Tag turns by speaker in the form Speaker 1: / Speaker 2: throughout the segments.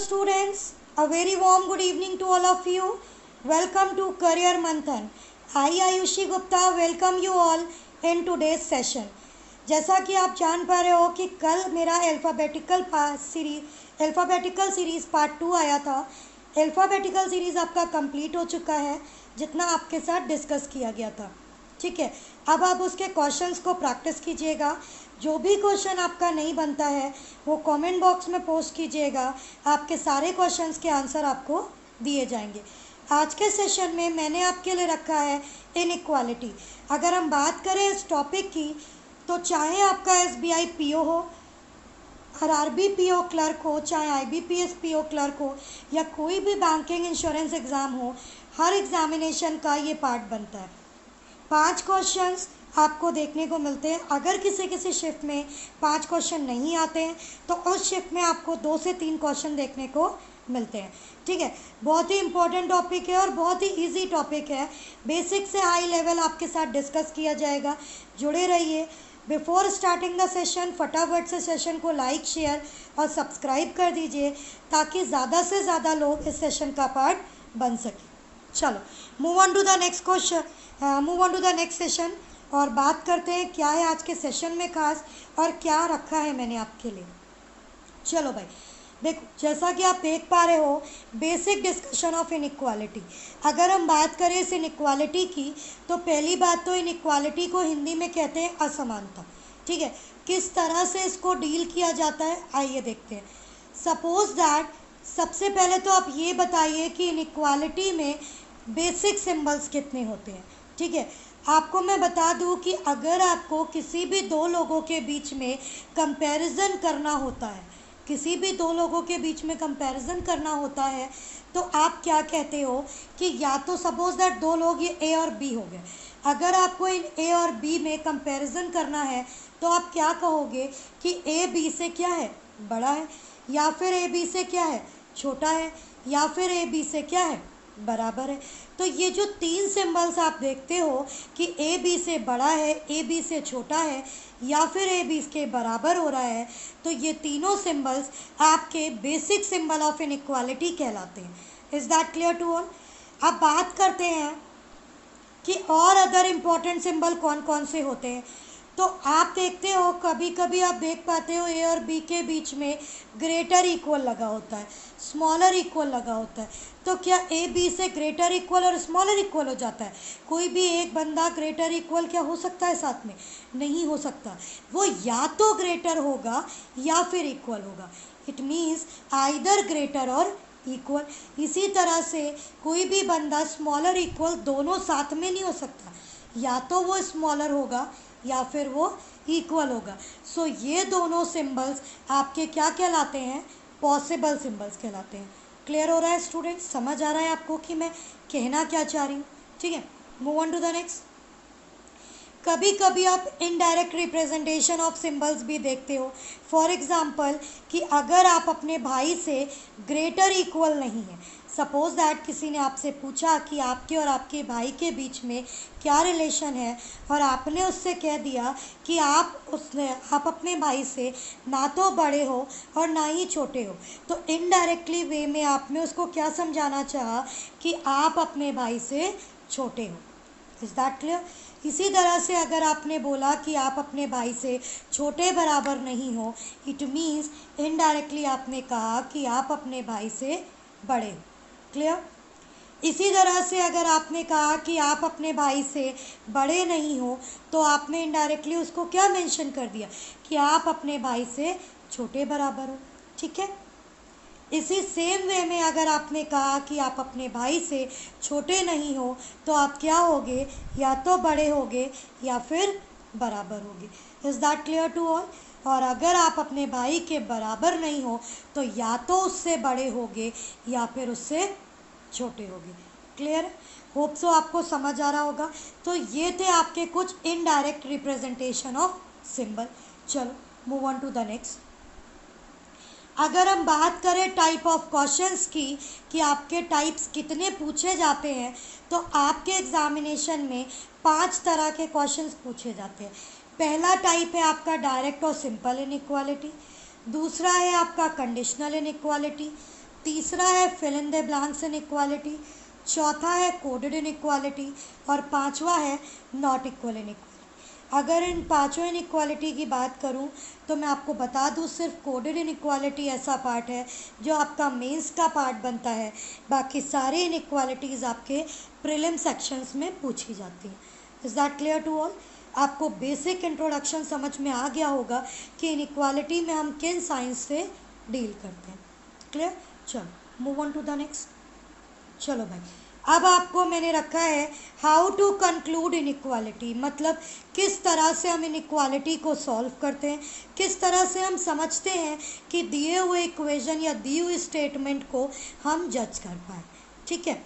Speaker 1: students, a very warm good evening to all of you. Welcome to Career Manthan. I Ayushi Gupta welcome you all in today's session. जैसा कि आप जान पा रहे हो कि कल मेरा अल्फ़ाबेटिकल सीरीज़ पार्ट 2 आया था. अल्फ़ाबेटिकल सीरीज़ आपका कंप्लीट हो चुका है जितना आपके साथ डिस्कस किया गया था. ठीक है, अब आप उसके क्वेश्चंस को प्रैक्टिस कीजिएगा. जो भी क्वेश्चन आपका नहीं बनता है वो कमेंट बॉक्स में पोस्ट कीजिएगा. आपके सारे क्वेश्चंस के आंसर आपको दिए जाएंगे. आज के सेशन में मैंने आपके लिए रखा है इनइक्वालिटी. अगर हम बात करें इस टॉपिक की तो चाहे आपका SBI PO हो, RRB PO क्लर्क हो, चाहे IBPS PO क्लर्क हो या कोई भी बैंकिंग इंश्योरेंस एग्ज़ाम हो, हर एग्जामिनेशन का ये पार्ट बनता है. 5 क्वेश्चंस आपको देखने को मिलते हैं. अगर किसी शिफ्ट में 5 क्वेश्चन नहीं आते हैं तो उस शिफ्ट में आपको 2 से 3 क्वेश्चन देखने को मिलते हैं. ठीक है, बहुत ही इंपॉर्टेंट टॉपिक है और बहुत ही इजी टॉपिक है. बेसिक से हाई लेवल आपके साथ डिस्कस किया जाएगा. जुड़े रहिए. बिफोर स्टार्टिंग द सेशन फटाफट से सेशन को लाइक, शेयर और सब्सक्राइब कर दीजिए ताकि ज़्यादा से ज़्यादा लोग इस सेशन का पार्ट बन सकें. चलो move on to the next session और बात करते हैं क्या है आज के सेशन में खास और क्या रखा है मैंने आपके लिए. चलो भाई देखो, जैसा कि आप देख पा रहे हो बेसिक डिस्कशन ऑफ इनइक्वालिटी. अगर हम बात करें इस इनइक्वालिटी की तो पहली बात तो इनइक्वालिटी को हिंदी में कहते हैं असमानता. ठीक है, किस तरह से इसको डील किया जाता है आइए देखते हैं. सपोज दैट सबसे पहले तो आप ये बताइए कि इनइक्वालिटी में बेसिक सिंबल्स कितने होते हैं. ठीक है, आपको मैं बता दूं कि अगर आपको किसी भी दो लोगों के बीच में कंपैरिजन करना होता है, करना होता है तो आप क्या कहते हो कि या तो सपोज दैट दो लोग ये A और B हो गए. अगर आपको इन A और B में कंपैरिजन करना है तो आप क्या कहोगे कि A B से क्या है, बड़ा है, या फिर A B से क्या है, छोटा है, या फिर A B से क्या है, बराबर है. तो ये जो 3 सिंबल्स आप देखते हो कि A B से बड़ा है, A B से छोटा है या फिर A B के बराबर हो रहा है, तो ये तीनों सिंबल्स आपके बेसिक सिंबल ऑफ इनइक्वालिटी कहलाते हैं. Is that clear to all. अब बात करते हैं कि और अदर इम्पोर्टेंट सिंबल कौन कौन से होते हैं. तो आप देखते हो कभी कभी आप देख पाते हो A और B के बीच में ग्रेटर इक्वल लगा होता है, स्मॉलर इक्वल लगा होता है. तो क्या A B से ग्रेटर इक्वल और स्मॉलर इक्वल हो जाता है? कोई भी एक बंदा ग्रेटर इक्वल क्या हो सकता है साथ में? नहीं हो सकता. वो या तो ग्रेटर होगा या फिर इक्वल होगा. इट मीन्स आइदर ग्रेटर और इक्वल. इसी तरह से कोई भी बंदा स्मॉलर इक्वल दोनों साथ में नहीं हो सकता. या तो वो स्मॉलर होगा या फिर वो इक्वल होगा. सो ये दोनों सिंबल्स आपके क्या कहलाते हैं? पॉसिबल सिंबल्स कहलाते हैं. क्लियर हो रहा है स्टूडेंट्स? समझ आ रहा है आपको कि मैं कहना क्या चाह रही हूँ? ठीक है, move on to the next. कभी कभी आप इनडायरेक्ट रिप्रेजेंटेशन ऑफ सिंबल्स भी देखते हो. फॉर एग्जाम्पल कि अगर आप अपने भाई से ग्रेटर इक्वल नहीं है, सपोज दैट किसी ने आपसे पूछा कि आपके और आपके भाई के बीच में क्या रिलेशन है और आपने उससे कह दिया कि आप अपने भाई से ना तो बड़े हो और ना ही छोटे हो, तो इनडायरेक्टली वे में आपने उसको क्या समझाना चाहा कि आप अपने भाई से छोटे हो. Is that clear? इसी तरह से अगर आपने बोला कि आप अपने भाई से छोटे बराबर नहीं हो, इट मीन्स इनडायरेक्टली आपने कहा कि आप अपने भाई से बड़े हो. क्लियर? इसी तरह से अगर आपने कहा कि आप अपने भाई से बड़े नहीं हो तो आपने इनडायरेक्टली उसको क्या मेंशन कर दिया कि आप अपने भाई से छोटे बराबर हो. ठीक है, इसी सेम वे में अगर आपने कहा कि आप अपने भाई से छोटे नहीं हो तो आप क्या होगे? या तो बड़े होगे या फिर बराबर होगे. Is that clear to all? और अगर आप अपने भाई के बराबर नहीं हो तो या तो उससे बड़े होगे या फिर उससे छोटे होगे. क्लियर? होप सो आपको समझ आ रहा होगा. तो ये थे आपके कुछ इनडायरेक्ट रिप्रेजेंटेशन ऑफ सिंबल. चलो move on to the next. अगर हम बात करें टाइप ऑफ क्वेश्चंस की कि आपके टाइप्स कितने पूछे जाते हैं, तो आपके एग्जामिनेशन में 5 तरह के क्वेश्चंस पूछे जाते हैं. पहला टाइप है आपका डायरेक्ट और सिंपल इनइक्वालिटी. दूसरा है आपका कंडीशनल इनइक्वालिटी. तीसरा है fill in the blanks inequality, चौथा है कोडेड इनइक्वालिटी और पांचवा है नॉट इक्वल इनइक्वालिटी। अगर इन पांचों इनइक्वालिटी की बात करूं तो मैं आपको बता दूं सिर्फ कोडेड इनइक्वालिटी ऐसा पार्ट है जो आपका मेंस का पार्ट बनता है, बाकी सारे इनइक्वालिटीज़ आपके प्रीलिम सेक्शंस में पूछी जाती हैं। Is that clear to all? आपको बेसिक इंट्रोडक्शन समझ में आ गया होगा कि इनइक्वालिटी में हम किन साइंस से डील करते हैं। क्लियर? चलो move on to the next. चलो भाई, अब आपको मैंने रखा है हाउ टू कंक्लूड इनइक्वालिटी, मतलब किस तरह से हम इनइक्वालिटी को सॉल्व करते हैं, किस तरह से हम समझते हैं कि दिए हुए इक्वेशन या दी हुई स्टेटमेंट को हम जज कर पाए। ठीक है,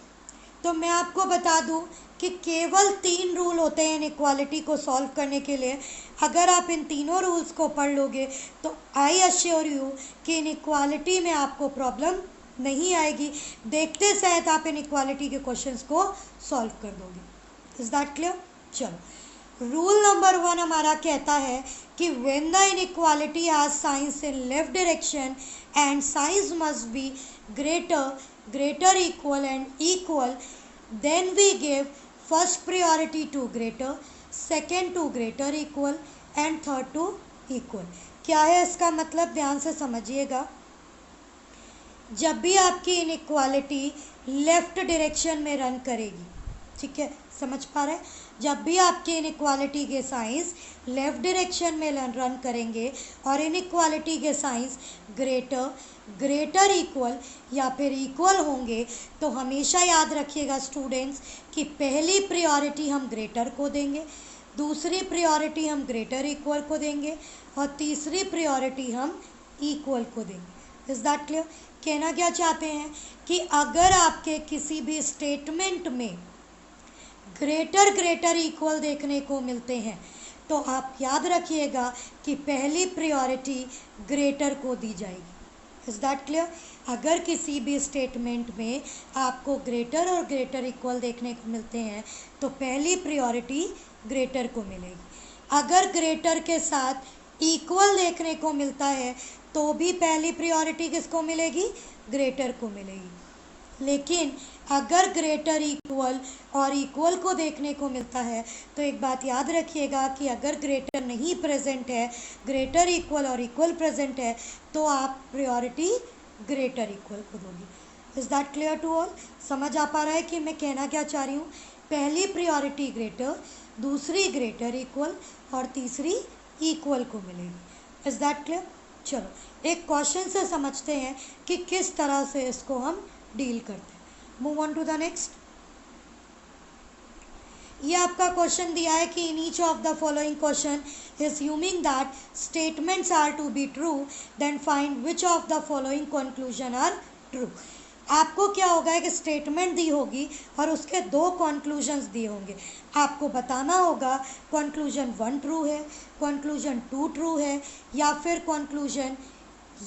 Speaker 1: तो मैं आपको बता दूं कि केवल 3 रूल होते हैं इनइक्वालिटी को सॉल्व करने के लिए। अगर आप इन तीनों रूल्स को पढ़ लोगे तो आई अश्योर यू कि इनइक्वालिटी में आपको प्रॉब्लम नहीं आएगी, देखते सहित आप इनइक्वालिटी के क्वेश्चंस को सॉल्व कर दोगे। Is that clear? चलो, रूल नंबर 1 हमारा कहता है कि when the inequality has science in left direction and science must B greater equal and equal, then we give first priority to greater, second to greater equal and third to equal। क्या है इसका मतलब, ध्यान से समझिएगा। जब भी आपकी इनइक्वालिटी लेफ्ट डायरेक्शन में रन करेगी, ठीक है, समझ पा रहे हैं, जब भी आपके इनइक्वालिटी के साइंस लेफ्ट डायरेक्शन में रन करेंगे और इनइक्वालिटी के साइंस ग्रेटर इक्वल या फिर इक्वल होंगे, तो हमेशा याद रखिएगा स्टूडेंट्स कि पहली प्रायोरिटी हम ग्रेटर को देंगे, दूसरी प्रायोरिटी हम ग्रेटर इक्वल को देंगे और तीसरी प्रायोरिटी हम इक्वल को देंगे। Is that clear? कहना क्या चाहते हैं कि अगर आपके किसी भी स्टेटमेंट में ग्रेटर इक्वल देखने को मिलते हैं तो आप याद रखिएगा कि पहली प्रायोरिटी ग्रेटर को दी जाएगी। Is that clear? अगर किसी भी स्टेटमेंट में आपको ग्रेटर और ग्रेटर इक्वल देखने को मिलते हैं तो पहली प्रायोरिटी ग्रेटर को मिलेगी। अगर ग्रेटर के साथ इक्वल देखने को मिलता है तो भी पहली प्रायोरिटी किसको मिलेगी? ग्रेटर को मिलेगी। लेकिन अगर ग्रेटर इक्वल और इक्वल को देखने को मिलता है तो एक बात याद रखिएगा कि अगर ग्रेटर नहीं प्रेजेंट है, ग्रेटर इक्वल और इक्वल प्रेजेंट है, तो आप प्रायोरिटी ग्रेटर इक्वल को दोगे। Is that clear to all? समझ आ पा रहा है कि मैं कहना क्या चाह रही हूँ? पहली प्रायोरिटी ग्रेटर, दूसरी ग्रेटर इक्वल और तीसरी इक्वल को मिलेगी। Is that clear? चलो एक क्वेश्चन से समझते हैं कि किस तरह से इसको हम डील करते हैं। Move on to the next. ये आपका क्वेश्चन दिया है कि in each of the following question assuming that statements are to be true then find which of the following conclusion are true। आपको क्या होगा कि स्टेटमेंट दी होगी और उसके 2 कॉन्क्लूजन्स दिए होंगे, आपको बताना होगा कॉन्क्लूजन 1 ट्रू है, कॉन्क्लूजन 2 ट्रू है या फिर कॉन्क्लूजन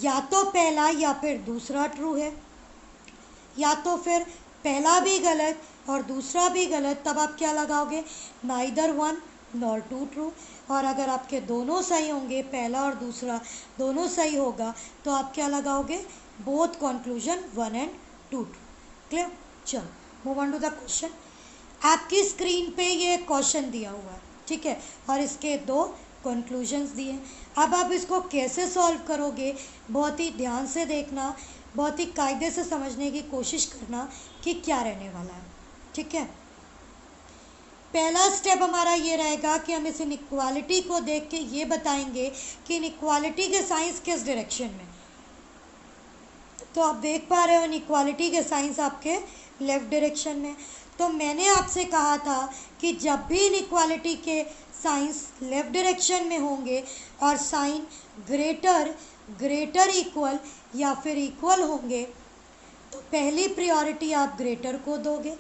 Speaker 1: या तो पहला या फिर दूसरा ट्रू है, या तो फिर पहला भी गलत और दूसरा भी गलत। तब आप क्या लगाओगे? Neither 1 nor 2 true. और अगर आपके दोनों सही होंगे, पहला और दूसरा दोनों सही होगा, तो आप क्या लगाओगे? Both conclusion 1 and 2 true. Clear? चलो move on to the question. आपकी स्क्रीन पे ये क्वेश्चन दिया हुआ है, ठीक है, और इसके 2 कंक्लूजन्स दिए। अब आप इसको कैसे सॉल्व करोगे, बहुत ही ध्यान से देखना, बहुत ही कायदे से समझने की कोशिश करना कि क्या रहने वाला है। ठीक है, पहला स्टेप हमारा ये रहेगा कि हम इस इनइक्वालिटी को देख के ये बताएंगे कि इनइक्वालिटी के साइंस किस डायरेक्शन में। तो आप देख पा रहे हो इनइक्वालिटी के साइंस आपके लेफ्ट डायरेक्शन में। तो मैंने आपसे कहा था कि जब भी इनइक्वालिटी के साइंस लेफ्ट डायरेक्शन में होंगे और साइन ग्रेटर इक्वल या फिर इक्वल होंगे, तो पहली प्रायोरिटी आप ग्रेटर को दोगे,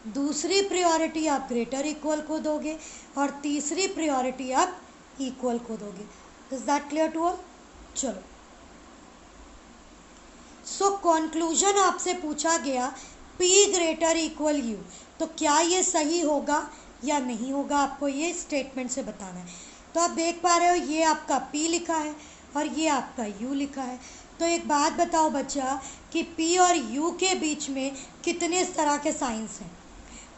Speaker 1: दूसरी प्रायोरिटी आप ग्रेटर इक्वल को दोगे और तीसरी प्रायोरिटी आप इक्वल को दोगे। Is that clear to all? चलो, सो कंक्लूजन आपसे पूछा गया P ग्रेटर इक्वल U, तो क्या ये सही होगा या नहीं होगा, आपको ये स्टेटमेंट से बताना है। तो आप देख पा रहे हो ये आपका P लिखा है और ये आपका U लिखा है। तो एक बात बताओ बच्चा कि P और U के बीच में कितने तरह के साइंस हैं।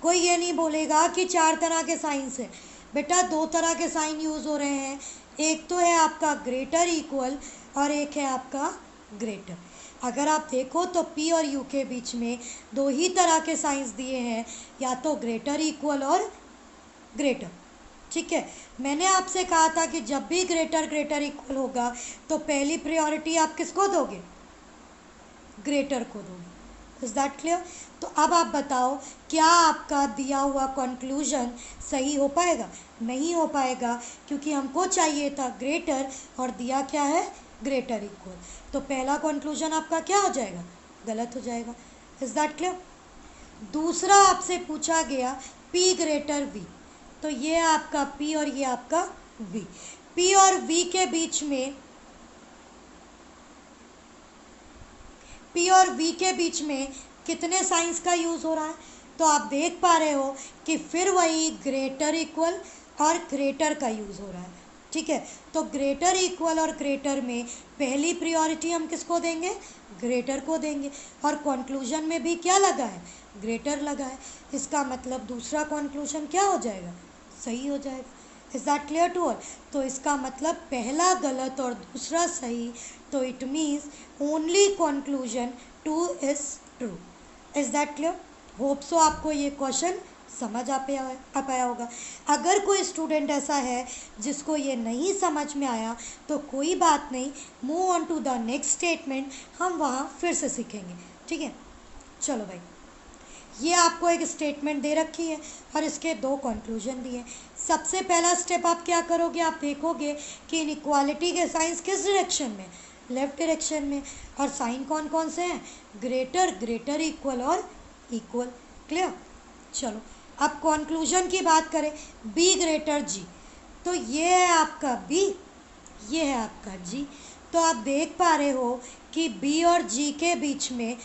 Speaker 1: कोई ये नहीं बोलेगा कि 4 तरह के साइंस है। बेटा 2 तरह के साइन यूज़ हो रहे हैं। एक तो है आपका ग्रेटर इक्वल और एक है आपका ग्रेटर। अगर आप देखो तो P और U के बीच में 2 ही तरह के साइंस दिए हैं, या तो ग्रेटर इक्वल और ग्रेटर। ठीक है, मैंने आपसे कहा था कि जब भी ग्रेटर ग्रेटर इक्वल होगा तो पहली प्रायोरिटी आप किसको दोगे, ग्रेटर को दोगे। Is that clear. तो अब आप बताओ क्या आपका दिया हुआ कंक्लूजन सही हो पाएगा, नहीं हो पाएगा, क्योंकि हमको चाहिए था ग्रेटर और दिया क्या है, ग्रेटर इक्वल। तो पहला कंक्लूजन आपका क्या हो जाएगा, गलत हो जाएगा। Is that clear. दूसरा आपसे पूछा गया P ग्रेटर V, तो ये आपका P और ये आपका V। P और V के बीच में P और V के बीच में कितने साइंस का यूज़ हो रहा है, तो आप देख पा रहे हो कि फिर वही ग्रेटर इक्वल और ग्रेटर का यूज़ हो रहा है। ठीक है, तो ग्रेटर इक्वल और ग्रेटर में पहली प्रायोरिटी हम किसको देंगे, ग्रेटर को देंगे। और कंक्लूजन में भी क्या लगा है, ग्रेटर लगा है। इसका मतलब दूसरा कंक्लूजन क्या हो जाएगा, सही हो जाएगा। Is that clear to all. तो इसका मतलब पहला गलत और दूसरा सही, तो it means only conclusion 2 is true. Is that clear. Hope so आपको ये क्वेश्चन समझ आ पाया होगा। अगर कोई स्टूडेंट ऐसा है जिसको ये नहीं समझ में आया तो कोई बात नहीं, move on to the next statement, हम वहाँ फिर से सीखेंगे। ठीक है, चलो भाई, ये आपको एक स्टेटमेंट दे रखी है और इसके 2 कंक्लूजन दिए। सबसे पहला स्टेप आप क्या करोगे, आप देखोगे कि इनइक्वालिटी के साइंस किस डायरेक्शन में, लेफ्ट डायरेक्शन में। और साइन कौन कौन से हैं, ग्रेटर, ग्रेटर इक्वल और इक्वल। क्लियर। चलो अब कंक्लूजन की बात करें, B ग्रेटर G, तो ये है आपका B, ये है आपका G। तो आप देख पा रहे हो कि B और G के बीच में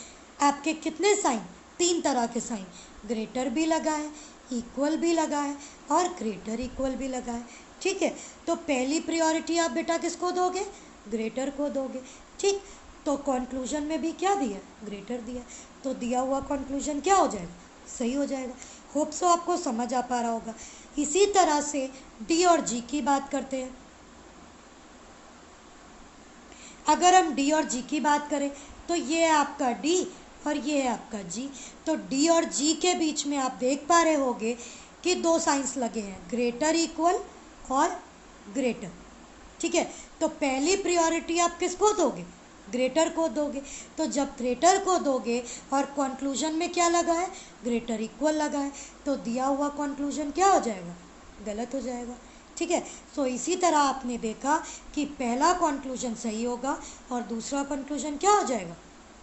Speaker 1: आपके कितने साइन, 3 तरह के साइन, ग्रेटर भी लगा है, इक्वल भी लगा है और ग्रेटर इक्वल भी लगा है। ठीक है, तो पहली प्रायोरिटी आप बेटा किसको दोगे, ग्रेटर को दोगे। ठीक, तो कंक्लूजन में भी क्या दिया, ग्रेटर दिया। तो दिया हुआ कंक्लूजन क्या हो जाएगा, सही हो जाएगा। होप सो आपको समझ आ पा रहा होगा। इसी तरह से D और G की बात करते हैं। अगर हम D और G की बात करें तो ये है आपका D और ये है आपका G। तो D और G के बीच में आप देख पा रहे होगे कि 2 साइंस लगे हैं, ग्रेटर इक्वल और ग्रेटर। ठीक है, तो पहली प्रायोरिटी आप किसको दोगे, ग्रेटर को दोगे। तो जब ग्रेटर को दोगे और कंक्लूजन में क्या लगा है, ग्रेटर इक्वल लगा है, तो दिया हुआ कंक्लूजन क्या हो जाएगा, गलत हो जाएगा। ठीक है, तो इसी तरह आपने देखा कि पहला कंक्लूजन सही होगा और दूसरा कंक्लूजन क्या हो जाएगा,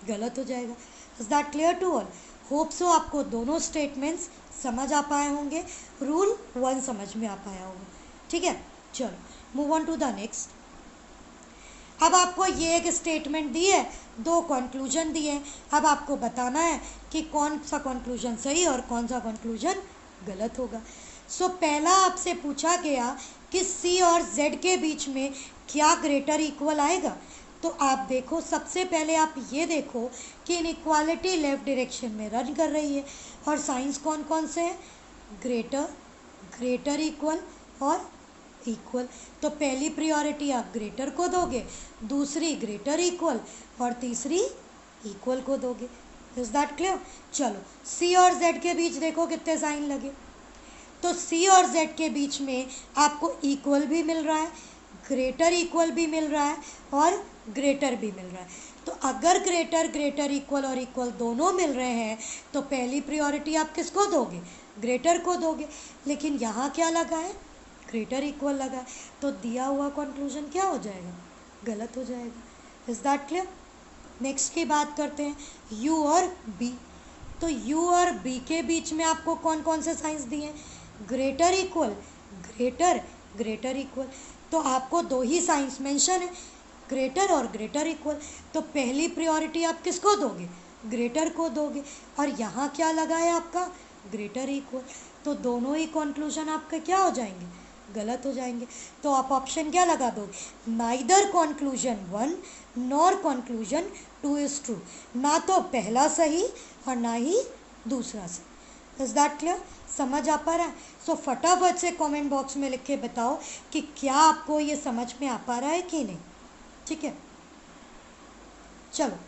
Speaker 1: गलत हो जाएगा। Is that clear to all. Hope so आपको दोनों स्टेटमेंट्स समझ आ पाए होंगे, रूल 1 समझ में आ पाया होगा। ठीक है, चलो move on to the next. अब आपको ये एक स्टेटमेंट दी है, 2 कंक्लूजन दिए हैं। अब आपको बताना है कि कौन सा कंक्लूजन सही और कौन सा कंक्लूजन गलत होगा। सो पहला आपसे पूछा गया कि C और Z के बीच में क्या ग्रेटर इक्वल आएगा। तो आप देखो, सबसे पहले आप ये देखो कि इनइक्वालिटी लेफ्ट डायरेक्शन में रन कर रही है और साइंस कौन कौन से हैं, ग्रेटर, ग्रेटर इक्वल और इक्वल। तो पहली प्रायोरिटी आप ग्रेटर को दोगे, दूसरी ग्रेटर इक्वल और तीसरी इक्वल को दोगे। Is that clear. चलो C और Z के बीच देखो कितने साइन लगे। तो C और Z के बीच में आपको इक्वल भी मिल रहा है, ग्रेटर इक्वल भी मिल रहा है और ग्रेटर भी मिल रहा है। तो अगर ग्रेटर, ग्रेटर इक्वल और इक्वल दोनों मिल रहे हैं तो पहली प्रायोरिटी आप किसको दोगे, ग्रेटर को दोगे। लेकिन यहाँ क्या लगा है, ग्रेटर इक्वल लगा है, तो दिया हुआ कंक्लूजन क्या हो जाएगा, गलत हो जाएगा। Is that clear. नेक्स्ट की बात करते हैं, U और B। तो U और B के बीच में आपको कौन कौन से साइंस दिए हैं, greater equal, greater, greater equal. तो आपको 2 ही साइंस मेंशन है, ग्रेटर और ग्रेटर इक्वल। तो पहली प्रायोरिटी आप किसको दोगे, ग्रेटर को दोगे। और यहाँ क्या लगा है आपका, ग्रेटर इक्वल। तो दोनों ही कंक्लूजन आपके क्या हो जाएंगे, गलत हो जाएंगे। तो आप ऑप्शन क्या लगा दोगे, neither conclusion 1 nor conclusion 2 is true, ना तो पहला सही और ना ही दूसरा सही। इज दैट क्लियर, समझ आ पा रहा है? सो फटाफट से कमेंट बॉक्स में लिख के बताओ कि क्या आपको ये समझ में आ पा रहा है कि नहीं। ठीक है, चलो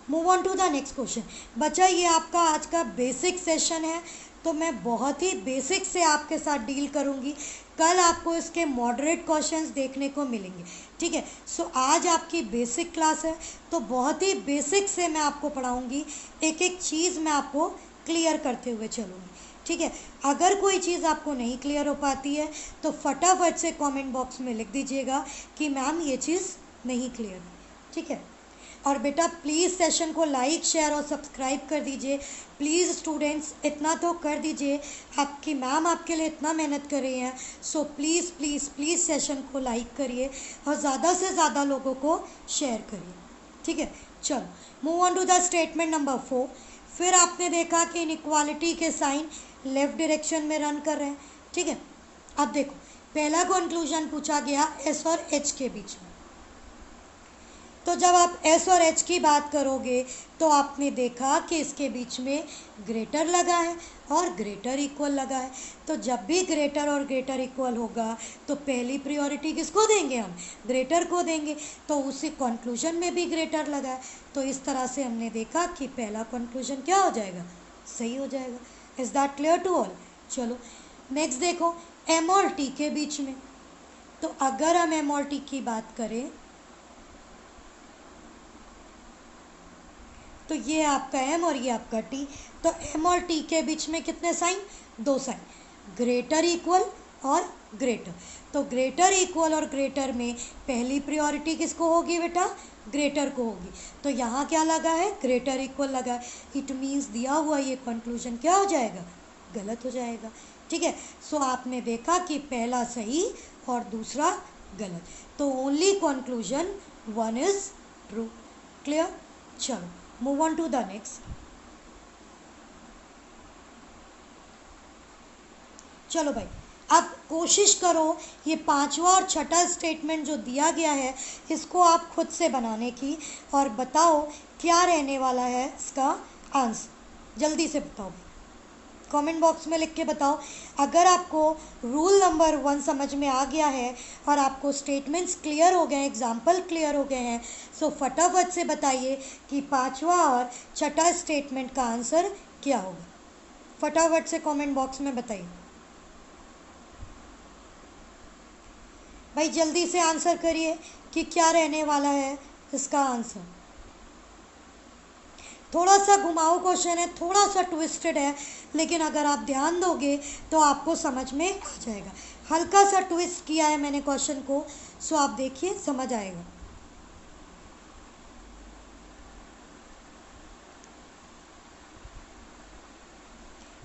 Speaker 1: move on to the next question. बच्चा ये आपका आज का बेसिक सेशन है, तो मैं बहुत ही बेसिक से आपके साथ डील करूंगी। कल आपको इसके मॉडरेट क्वेश्चंस देखने को मिलेंगे। ठीक है, सो आज आपकी बेसिक क्लास है, तो बहुत ही बेसिक से मैं आपको पढ़ाऊंगी, एक एक चीज़ मैं आपको क्लियर करते हुए चलूँगी। ठीक है, अगर कोई चीज़ आपको नहीं क्लियर हो पाती है तो फटाफट से कमेंट बॉक्स में लिख दीजिएगा कि मैम ये चीज़ नहीं क्लियर है। ठीक है, और बेटा प्लीज़ सेशन को लाइक शेयर और सब्सक्राइब कर दीजिए। प्लीज़ स्टूडेंट्स इतना तो कर दीजिए, आपकी मैम आपके लिए इतना मेहनत कर रही हैं। So please please please session को लाइक करिए और ज़्यादा से ज़्यादा लोगों को शेयर करिए। ठीक है, चलो move on to the statement number 4। फिर आपने देखा कि इनइक्वालिटी के साइन लेफ़्ट डायरेक्शन में रन कर रहे हैं। ठीक है, अब देखो पहला कंक्लूजन पूछा गया एस और एच के बीच में। तो जब आप एस और एच की बात करोगे तो आपने देखा कि इसके बीच में ग्रेटर लगा है और ग्रेटर इक्वल लगा है। तो जब भी ग्रेटर और ग्रेटर इक्वल होगा तो पहली प्रायोरिटी किसको देंगे, हम ग्रेटर को देंगे। तो उसी कंक्लूजन में भी ग्रेटर लगा है, तो इस तरह से हमने देखा कि पहला कंक्लूजन क्या हो जाएगा, सही हो जाएगा। Is that clear to all? चलो नेक्स्ट देखो एम और टी के बीच में। तो अगर हम एम और टी की बात करें तो ये आपका एम और ये आपका टी। तो एम और टी के बीच में कितने साइन, 2 साइन, ग्रेटर इक्वल और ग्रेटर। तो ग्रेटर इक्वल और ग्रेटर में पहली प्रायोरिटी किसको होगी बेटा, ग्रेटर को होगी। तो यहाँ क्या लगा है, ग्रेटर इक्वल लगा है। इट मीन्स दिया हुआ ये कंक्लूजन क्या हो जाएगा, गलत हो जाएगा। ठीक है, सो आपने देखा कि पहला सही और दूसरा गलत। तो only conclusion 1 is true. Clear, चलो move on to the next. चलो भाई अब कोशिश करो ये पांचवा और छठा स्टेटमेंट जो दिया गया है इसको आप खुद से बनाने की, और बताओ क्या रहने वाला है इसका आंसर। जल्दी से बताओ, कमेंट बॉक्स में लिख के बताओ। अगर आपको रूल नंबर 1 समझ में आ गया है और आपको स्टेटमेंट्स क्लियर हो गए, एग्जाम्पल क्लियर हो गए हैं, सो फटाफट से बताइए कि पांचवा और छठा स्टेटमेंट का आंसर क्या होगा। फटाफट से कमेंट बॉक्स में बताइए भाई, जल्दी से आंसर करिए कि क्या रहने वाला है इसका आंसर। थोड़ा सा घुमाऊ क्वेश्चन है, थोड़ा सा ट्विस्टेड है, लेकिन अगर आप ध्यान दोगे तो आपको समझ में आ जाएगा। हल्का सा ट्विस्ट किया है मैंने क्वेश्चन को, सो आप देखिए समझ आएगा।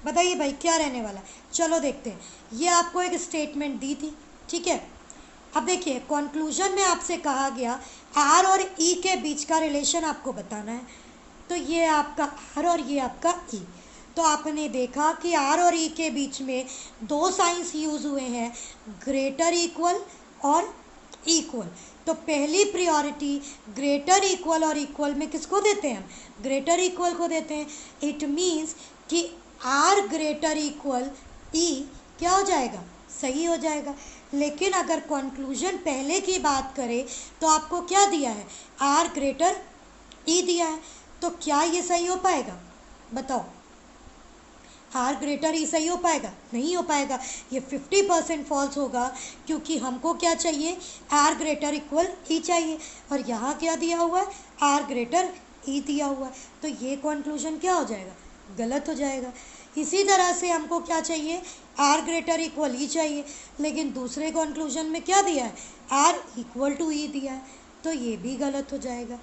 Speaker 1: बताइए भाई क्या रहने वाला है। चलो देखते हैं। ये आपको एक स्टेटमेंट दी थी, ठीक है। अब देखिए कंक्लूजन में आपसे कहा गया आर और ई के बीच का रिलेशन आपको बताना है। तो ये आपका आर और ये आपका ई। तो आपने देखा कि आर और ई के बीच में 2 साइंस यूज़ हुए हैं, ग्रेटर इक्वल और इक्वल। तो पहली प्रायोरिटी ग्रेटर इक्वल और इक्वल में किसको देते हैं, हम ग्रेटर इक्वल को देते हैं। इट मीन्स कि आर ग्रेटर इक्वल ई क्या हो जाएगा, सही हो जाएगा। लेकिन अगर कंक्लूजन पहले की बात करें तो आपको क्या दिया है, आर ग्रेटर ई दिया है। तो क्या ये सही हो पाएगा, बताओ। आर ग्रेटर ई सही हो पाएगा, नहीं हो पाएगा। ये 50% फॉल्स होगा, क्योंकि हमको क्या चाहिए, आर ग्रेटर इक्वल ई चाहिए, और यहाँ क्या दिया हुआ है, आर ग्रेटर ई दिया हुआ है। तो ये कंक्लूजन क्या हो जाएगा, गलत हो जाएगा। इसी तरह से हमको क्या चाहिए, आर ग्रेटर इक्वल ई चाहिए, लेकिन दूसरे कंक्लूजन में क्या दिया है, आर इक्वल टू ई दिया है, तो ये भी गलत हो जाएगा।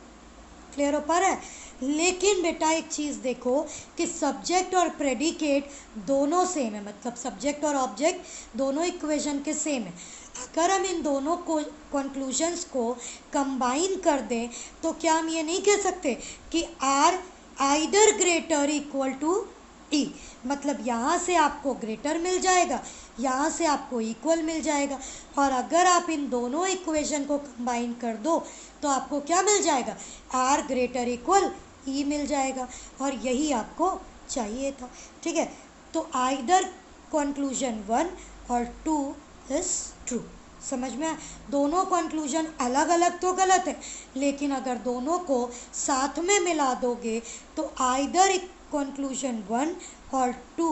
Speaker 1: क्लियर हो पा रहा है। लेकिन बेटा एक चीज़ देखो कि सब्जेक्ट और प्रेडिकेट दोनों सेम है, मतलब सब्जेक्ट और ऑब्जेक्ट दोनों इक्वेशन के सेम है। अगर हम इन दोनों को कंक्लूजन्स को कंबाइन कर दें तो क्या हम ये नहीं कह सकते कि R either greater equal to E, मतलब यहाँ से आपको ग्रेटर मिल जाएगा, यहाँ से आपको इक्वल मिल जाएगा। और अगर आप इन दोनों इक्वेशन को कंबाइन कर दो तो आपको क्या मिल जाएगा, आर ग्रेटर इक्वल ई मिल जाएगा। और यही आपको चाहिए था। ठीक है, तो आइदर कंक्लूजन 1 और 2 इज ट्रू। समझ में आया? दोनों कंक्लूजन अलग अलग तो गलत है, लेकिन अगर दोनों को साथ में मिला दोगे तो आइदर कंक्लूजन 1 और 2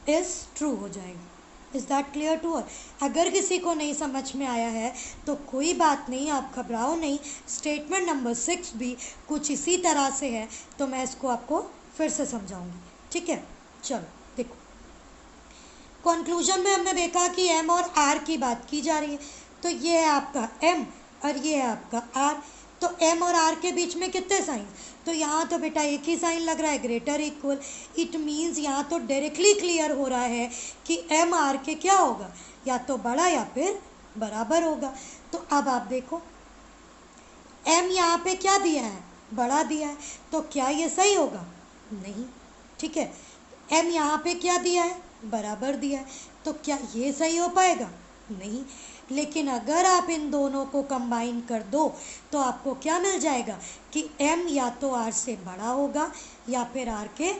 Speaker 1: इज ट्रू हो जाएगा। Is that clear to all? अगर किसी को नहीं समझ में आया है तो कोई बात नहीं, आप घबराओ नहीं। स्टेटमेंट नंबर 6 भी कुछ इसी तरह से है, तो मैं इसको आपको फिर से समझाऊंगी। ठीक है, चलो देखो। कंक्लूजन में हमने देखा कि एम और आर की बात की जा रही है, तो ये है आपका एम और ये है आपका आर। तो एम और आर के बीच में कितने साइन, तो यहाँ तो बेटा एक ही साइन लग रहा है, ग्रेटर इक्वल। इट मीन्स यहाँ तो डायरेक्टली क्लियर हो रहा है कि एम आर के क्या होगा, या तो बड़ा या फिर बराबर होगा। तो अब आप देखो, एम यहाँ पे क्या दिया है, बड़ा दिया है, तो क्या ये सही होगा, नहीं। ठीक है, एम यहाँ पे क्या दिया है, बराबर दिया है, तो क्या ये सही हो पाएगा, नहीं। लेकिन अगर आप इन दोनों को कंबाइन कर दो तो आपको क्या मिल जाएगा कि m या तो r से बड़ा होगा या फिर r के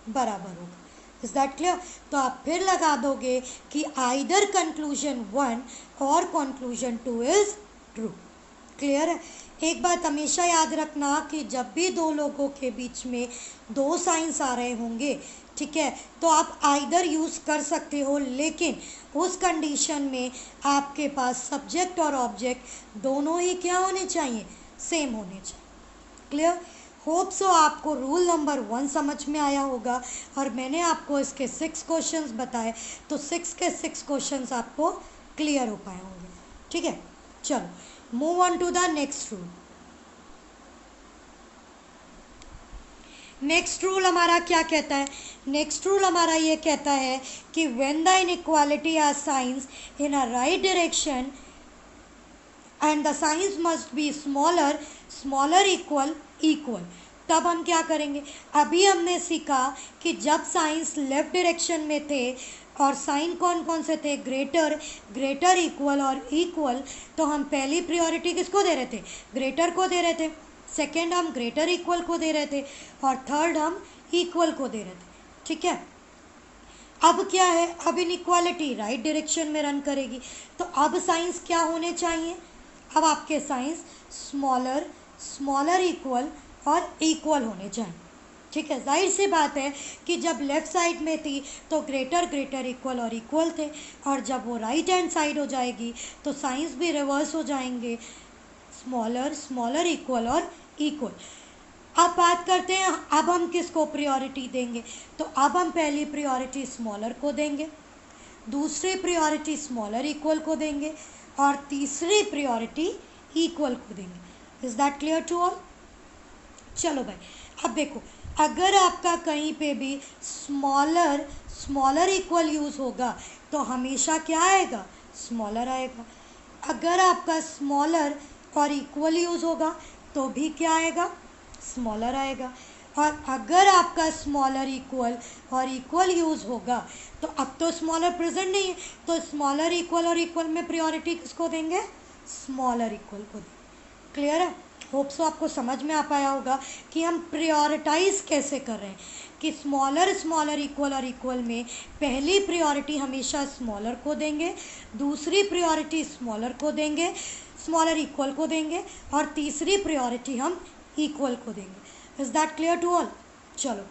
Speaker 1: बराबर होगा। Is that clear? तो आप फिर लगा दोगे कि आइदर कंक्लूजन 1 और कंक्लूजन 2 इज ट्रू। क्लियर है? एक बात हमेशा याद रखना कि जब भी दो लोगों के बीच में दो साइंस आ रहे होंगे, ठीक है, तो आप आइदर यूज़ कर सकते हो, लेकिन उस कंडीशन में आपके पास सब्जेक्ट और ऑब्जेक्ट दोनों ही क्या होने चाहिए, सेम होने चाहिए। क्लियर? होप सो आपको रूल नंबर 1 समझ में आया होगा, और मैंने आपको इसके 6 क्वेश्चंस बताए, तो 6 के 6 क्वेश्चंस आपको क्लियर हो पाए होंगे। ठीक है, चलो move on to the next rule. Next rule हमारा क्या कहता है? नेक्स्ट रूल हमारा ये कहता है कि when the inequality are signs in a right direction and the signs must be smaller, smaller equal equal, तब हम क्या करेंगे? अभी हमने सीखा कि जब साइंस लेफ्ट डायरेक्शन में थे और साइन कौन कौन से थे, ग्रेटर, ग्रेटर, इक्वल और इक्वल, तो हम पहली प्रायोरिटी किसको दे रहे थे, ग्रेटर को दे रहे थे, सेकेंड हम ग्रेटर इक्वल को दे रहे थे, और थर्ड हम इक्वल को दे रहे थे। ठीक है, अब क्या है, अब इनइक्वालिटी राइट डायरेक्शन में रन करेगी, तो अब साइंस क्या होने चाहिए, अब आपके साइंस स्मॉलर, स्मॉलर इक्वल और इक्वल होने चाहिए। ठीक है, जाहिर सी बात है कि जब लेफ़्ट साइड में थी तो ग्रेटर, ग्रेटर, इक्वल और इक्वल थे, और जब वो राइट हैंड साइड हो जाएगी तो साइंस भी रिवर्स हो जाएंगे, स्मॉलर, स्मॉलर, इक्वल और इक्वल। अब बात करते हैं अब हम किसको प्रायोरिटी देंगे, तो अब हम पहली प्रायोरिटी स्मॉलर को देंगे, दूसरी प्रायोरिटी स्मॉलर इक्वल को देंगे, और तीसरी प्रायोरिटी इक्वल को देंगे। Is that clear to all? चलो भाई, अब देखो, अगर आपका कहीं पे भी स्मॉलर, स्मॉलर इक्वल यूज़ होगा तो हमेशा क्या आएगा, स्मॉलर आएगा। अगर आपका स्मॉलर और इक्वल यूज़ होगा तो भी क्या आएगा, स्मॉलर आएगा। और अगर आपका स्मॉलर इक्वल और इक्वल यूज़ होगा तो अब तो स्मॉलर प्रेजेंट नहीं है, तो स्मॉलर, इक्वल और इक्वल में प्रायोरिटी किसको देंगे, स्मॉलर इक्वल को देंगे। क्लियर है? होप सो आपको समझ में आ पाया होगा कि हम प्रायोरिटाइज कैसे कर रहे हैं, कि स्मॉलर, स्मॉलर, इक्वल और इक्वल में पहली प्रायोरिटी हमेशा स्मॉलर को देंगे, दूसरी प्रायोरिटी स्मॉलर को देंगे, स्मॉलर इक्वल को देंगे, और तीसरी प्रायोरिटी हम इक्वल को देंगे। Is that clear to all? चलो,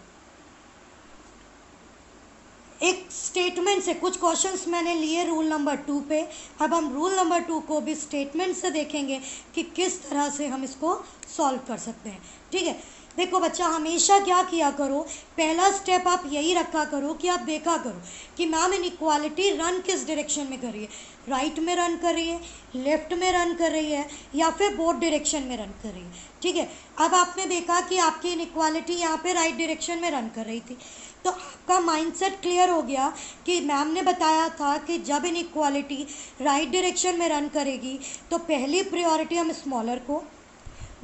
Speaker 1: एक स्टेटमेंट से कुछ क्वेश्चंस मैंने लिए रूल नंबर 2 पे, अब हम रूल नंबर 2 को भी स्टेटमेंट से देखेंगे कि किस तरह से हम इसको सॉल्व कर सकते हैं। ठीक है, देखो बच्चा, हमेशा क्या किया करो, पहला स्टेप आप यही रखा करो कि आप देखा करो कि मैम इनइक्वालिटी रन किस डायरेक्शन में कर रही है, राइट में रन कर रही है, लेफ्ट में रन कर रही है, या फिर बोथ डायरेक्शन में रन कर रही है। ठीक है, अब आपने देखा कि आपकी इनइक्वालिटी यहाँ पे राइट डायरेक्शन में रन कर रही थी, तो आपका माइंडसेट क्लियर हो गया कि मैम ने बताया था कि जब इनइक्वालिटी राइट डायरेक्शन में रन करेगी तो पहली प्रायोरिटी हम स्मॉलर को,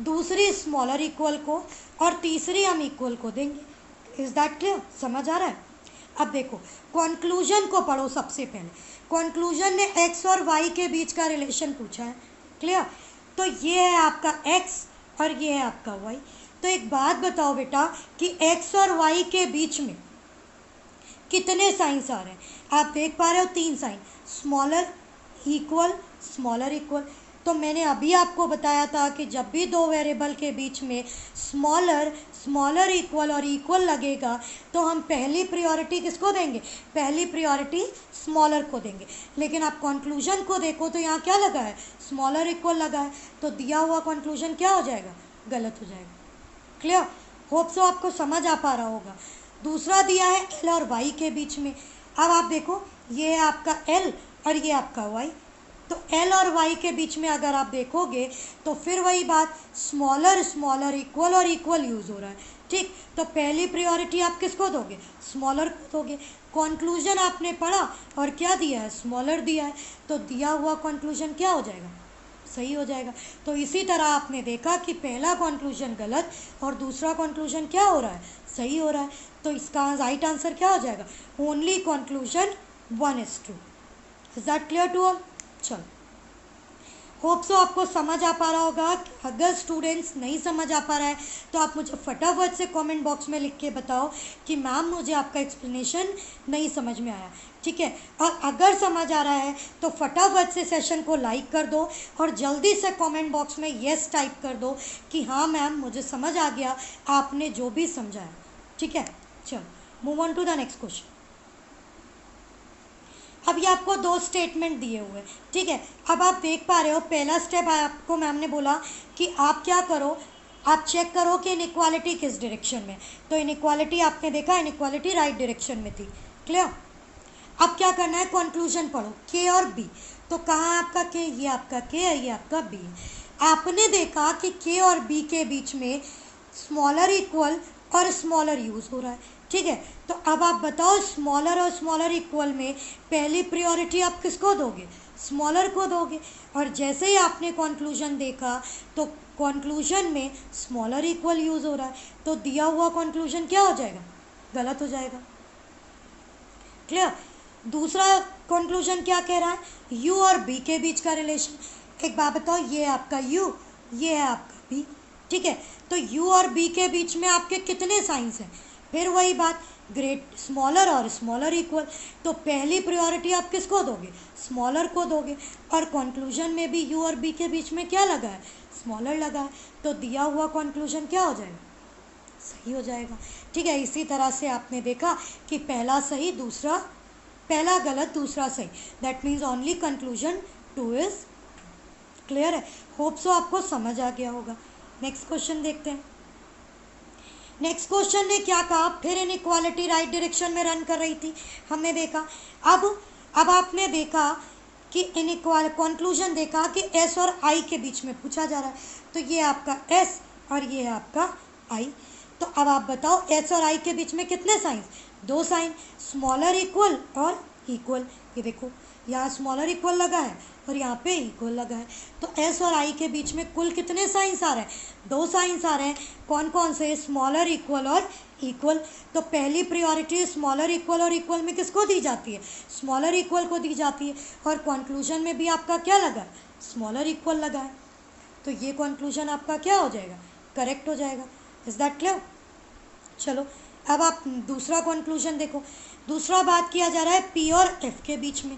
Speaker 1: दूसरी स्मॉलर इक्वल को, और तीसरी हम इक्वल को देंगे। Is that clear? समझ आ रहा है? अब देखो कंक्लूजन को पढ़ो सबसे पहले। कंक्लूजन ने एक्स और वाई के बीच का रिलेशन पूछा है, क्लियर? तो ये है आपका एक्स और ये है आपका वाई। तो एक बात बताओ बेटा कि एक्स और वाई के बीच में कितने साइंस आ रहे हैं? आप देख पा रहे हो 3 sign, smaller, equal, smaller, equal. तो मैंने अभी आपको बताया था कि जब भी दो वेरिएबल के बीच में स्मॉलर, स्मॉलर इक्वल और इक्वल लगेगा तो हम पहली प्रायोरिटी किसको देंगे? पहली प्रायोरिटी स्मॉलर को देंगे। लेकिन आप कंक्लूजन को देखो तो यहाँ क्या लगा है? स्मॉलर इक्वल लगा है। तो दिया हुआ कंक्लूजन क्या हो जाएगा? गलत हो जाएगा। क्लियर? होप सो आपको समझ आ पा रहा होगा। दूसरा दिया है एल और वाई के बीच में। अब आप देखो ये है आपका एल और ये आपका वाई। तो एल और वाई के बीच में अगर आप देखोगे तो फिर वही बात, स्मॉलर, स्मॉलर, इक्वल और इक्वल यूज़ हो रहा है, ठीक? तो पहली प्रायोरिटी आप किसको दोगे? स्मॉलर को दोगे। कंक्लूजन आपने पढ़ा और क्या दिया है? स्मॉलर दिया है। तो दिया हुआ कंक्लूजन क्या हो जाएगा? सही हो जाएगा। तो इसी तरह आपने देखा कि पहला कंक्लूजन गलत और दूसरा कंक्लूजन क्या हो रहा है? सही हो रहा है। तो इसका राइट आंसर क्या हो जाएगा? Only conclusion 1 is true। Is that clear to all? चलो, होप सो आपको समझ आ पा रहा होगा। अगर स्टूडेंट्स नहीं समझ आ पा रहा है तो आप मुझे फटाफट से कमेंट बॉक्स में लिख के बताओ कि मैम मुझे आपका एक्सप्लेनेशन नहीं समझ में आया, ठीक है? और अगर समझ आ रहा है तो फटाफट से सेशन को लाइक कर दो और जल्दी से कमेंट बॉक्स में येस टाइप कर दो कि हाँ मैम मुझे समझ आ गया आपने जो भी समझाया, ठीक है? चलो move on to the next question. अब ये आपको 2 स्टेटमेंट दिए हुए हैं, ठीक है? अब आप देख पा रहे हो पहला स्टेप आपको मैम ने बोला कि आप क्या करो, आप चेक करो कि इनइक्वालिटी किस डायरेक्शन में। तो इनइक्वालिटी आपने देखा, इनइक्वालिटी राइट डायरेक्शन में थी, क्लियर? अब क्या करना है? कंक्लूजन पढ़ो, के और बी। तो कहाँ आपका के? ये आपका के है, ये आपका बी है। आपने देखा कि के और बी के बीच में स्मॉलर इक्वल और स्मॉलर यूज़ हो रहा है, ठीक है? तो अब आप बताओ स्मॉलर और स्मॉलर इक्वल में पहली प्रायोरिटी आप किसको दोगे? स्मॉलर को दोगे। और जैसे ही आपने कंक्लूजन देखा तो कंक्लूजन में स्मॉलर इक्वल यूज़ हो रहा है। तो दिया हुआ कंक्लूजन क्या हो जाएगा? गलत हो जाएगा। क्लियर? दूसरा कंक्लूजन क्या कह रहा है? यू और बी के बीच का रिलेशन। एक बात बताओ, ये है आपका यू, ये है आपका बी, ठीक है? तो यू और बी के बीच में आपके कितने साइंस हैं? फिर वही बात, ग्रेट स्मॉलर और स्मॉलर इक्वल। तो पहली प्रायोरिटी आप किसको दोगे? स्मॉलर को दोगे। और कंक्लूजन में भी यू और बी के बीच में क्या लगा है? स्मॉलर लगा है। तो दिया हुआ कंक्लूजन क्या हो जाएगा? सही हो जाएगा, ठीक है? इसी तरह से आपने देखा कि पहला सही, दूसरा, पहला गलत, दूसरा सही। That means only conclusion 2 is clear है। होप सो आपको समझ आ गया होगा। नेक्स्ट क्वेश्चन देखते हैं। नेक्स्ट क्वेश्चन ने क्या कहा? फिर इनइक्वालिटी राइट डायरेक्शन में रन कर रही थी, हमने देखा। अब आपने देखा कि इनइक्वाल कंक्लूजन देखा कि एस और आई के बीच में पूछा जा रहा है। तो ये आपका एस और ये है आपका आई। तो अब आप बताओ एस और आई के बीच में कितने साइंस? 2 साइन, स्मॉलर इक्वल और इक्वल। ये देखो यहाँ स्मॉलर इक्वल लगा है और यहाँ पे इक्वल लगा है। तो एस और आई के बीच में कुल कितने साइंस आ रहे हैं? 2 साइंस आ रहे हैं। कौन कौन से? स्मॉलर इक्वल और इक्वल। तो पहली प्रायोरिटी स्मॉलर इक्वल और इक्वल में किसको दी जाती है? स्मॉलर इक्वल को दी जाती है। और कंक्लूजन में भी आपका क्या लगा है? स्मॉलर इक्वल लगा है। तो ये कंक्लूजन आपका क्या हो जाएगा? करेक्ट हो जाएगा। Is that clear? चलो अब आप दूसरा कंक्लूजन देखो। दूसरा बात किया जा रहा है पी और एफ के बीच में।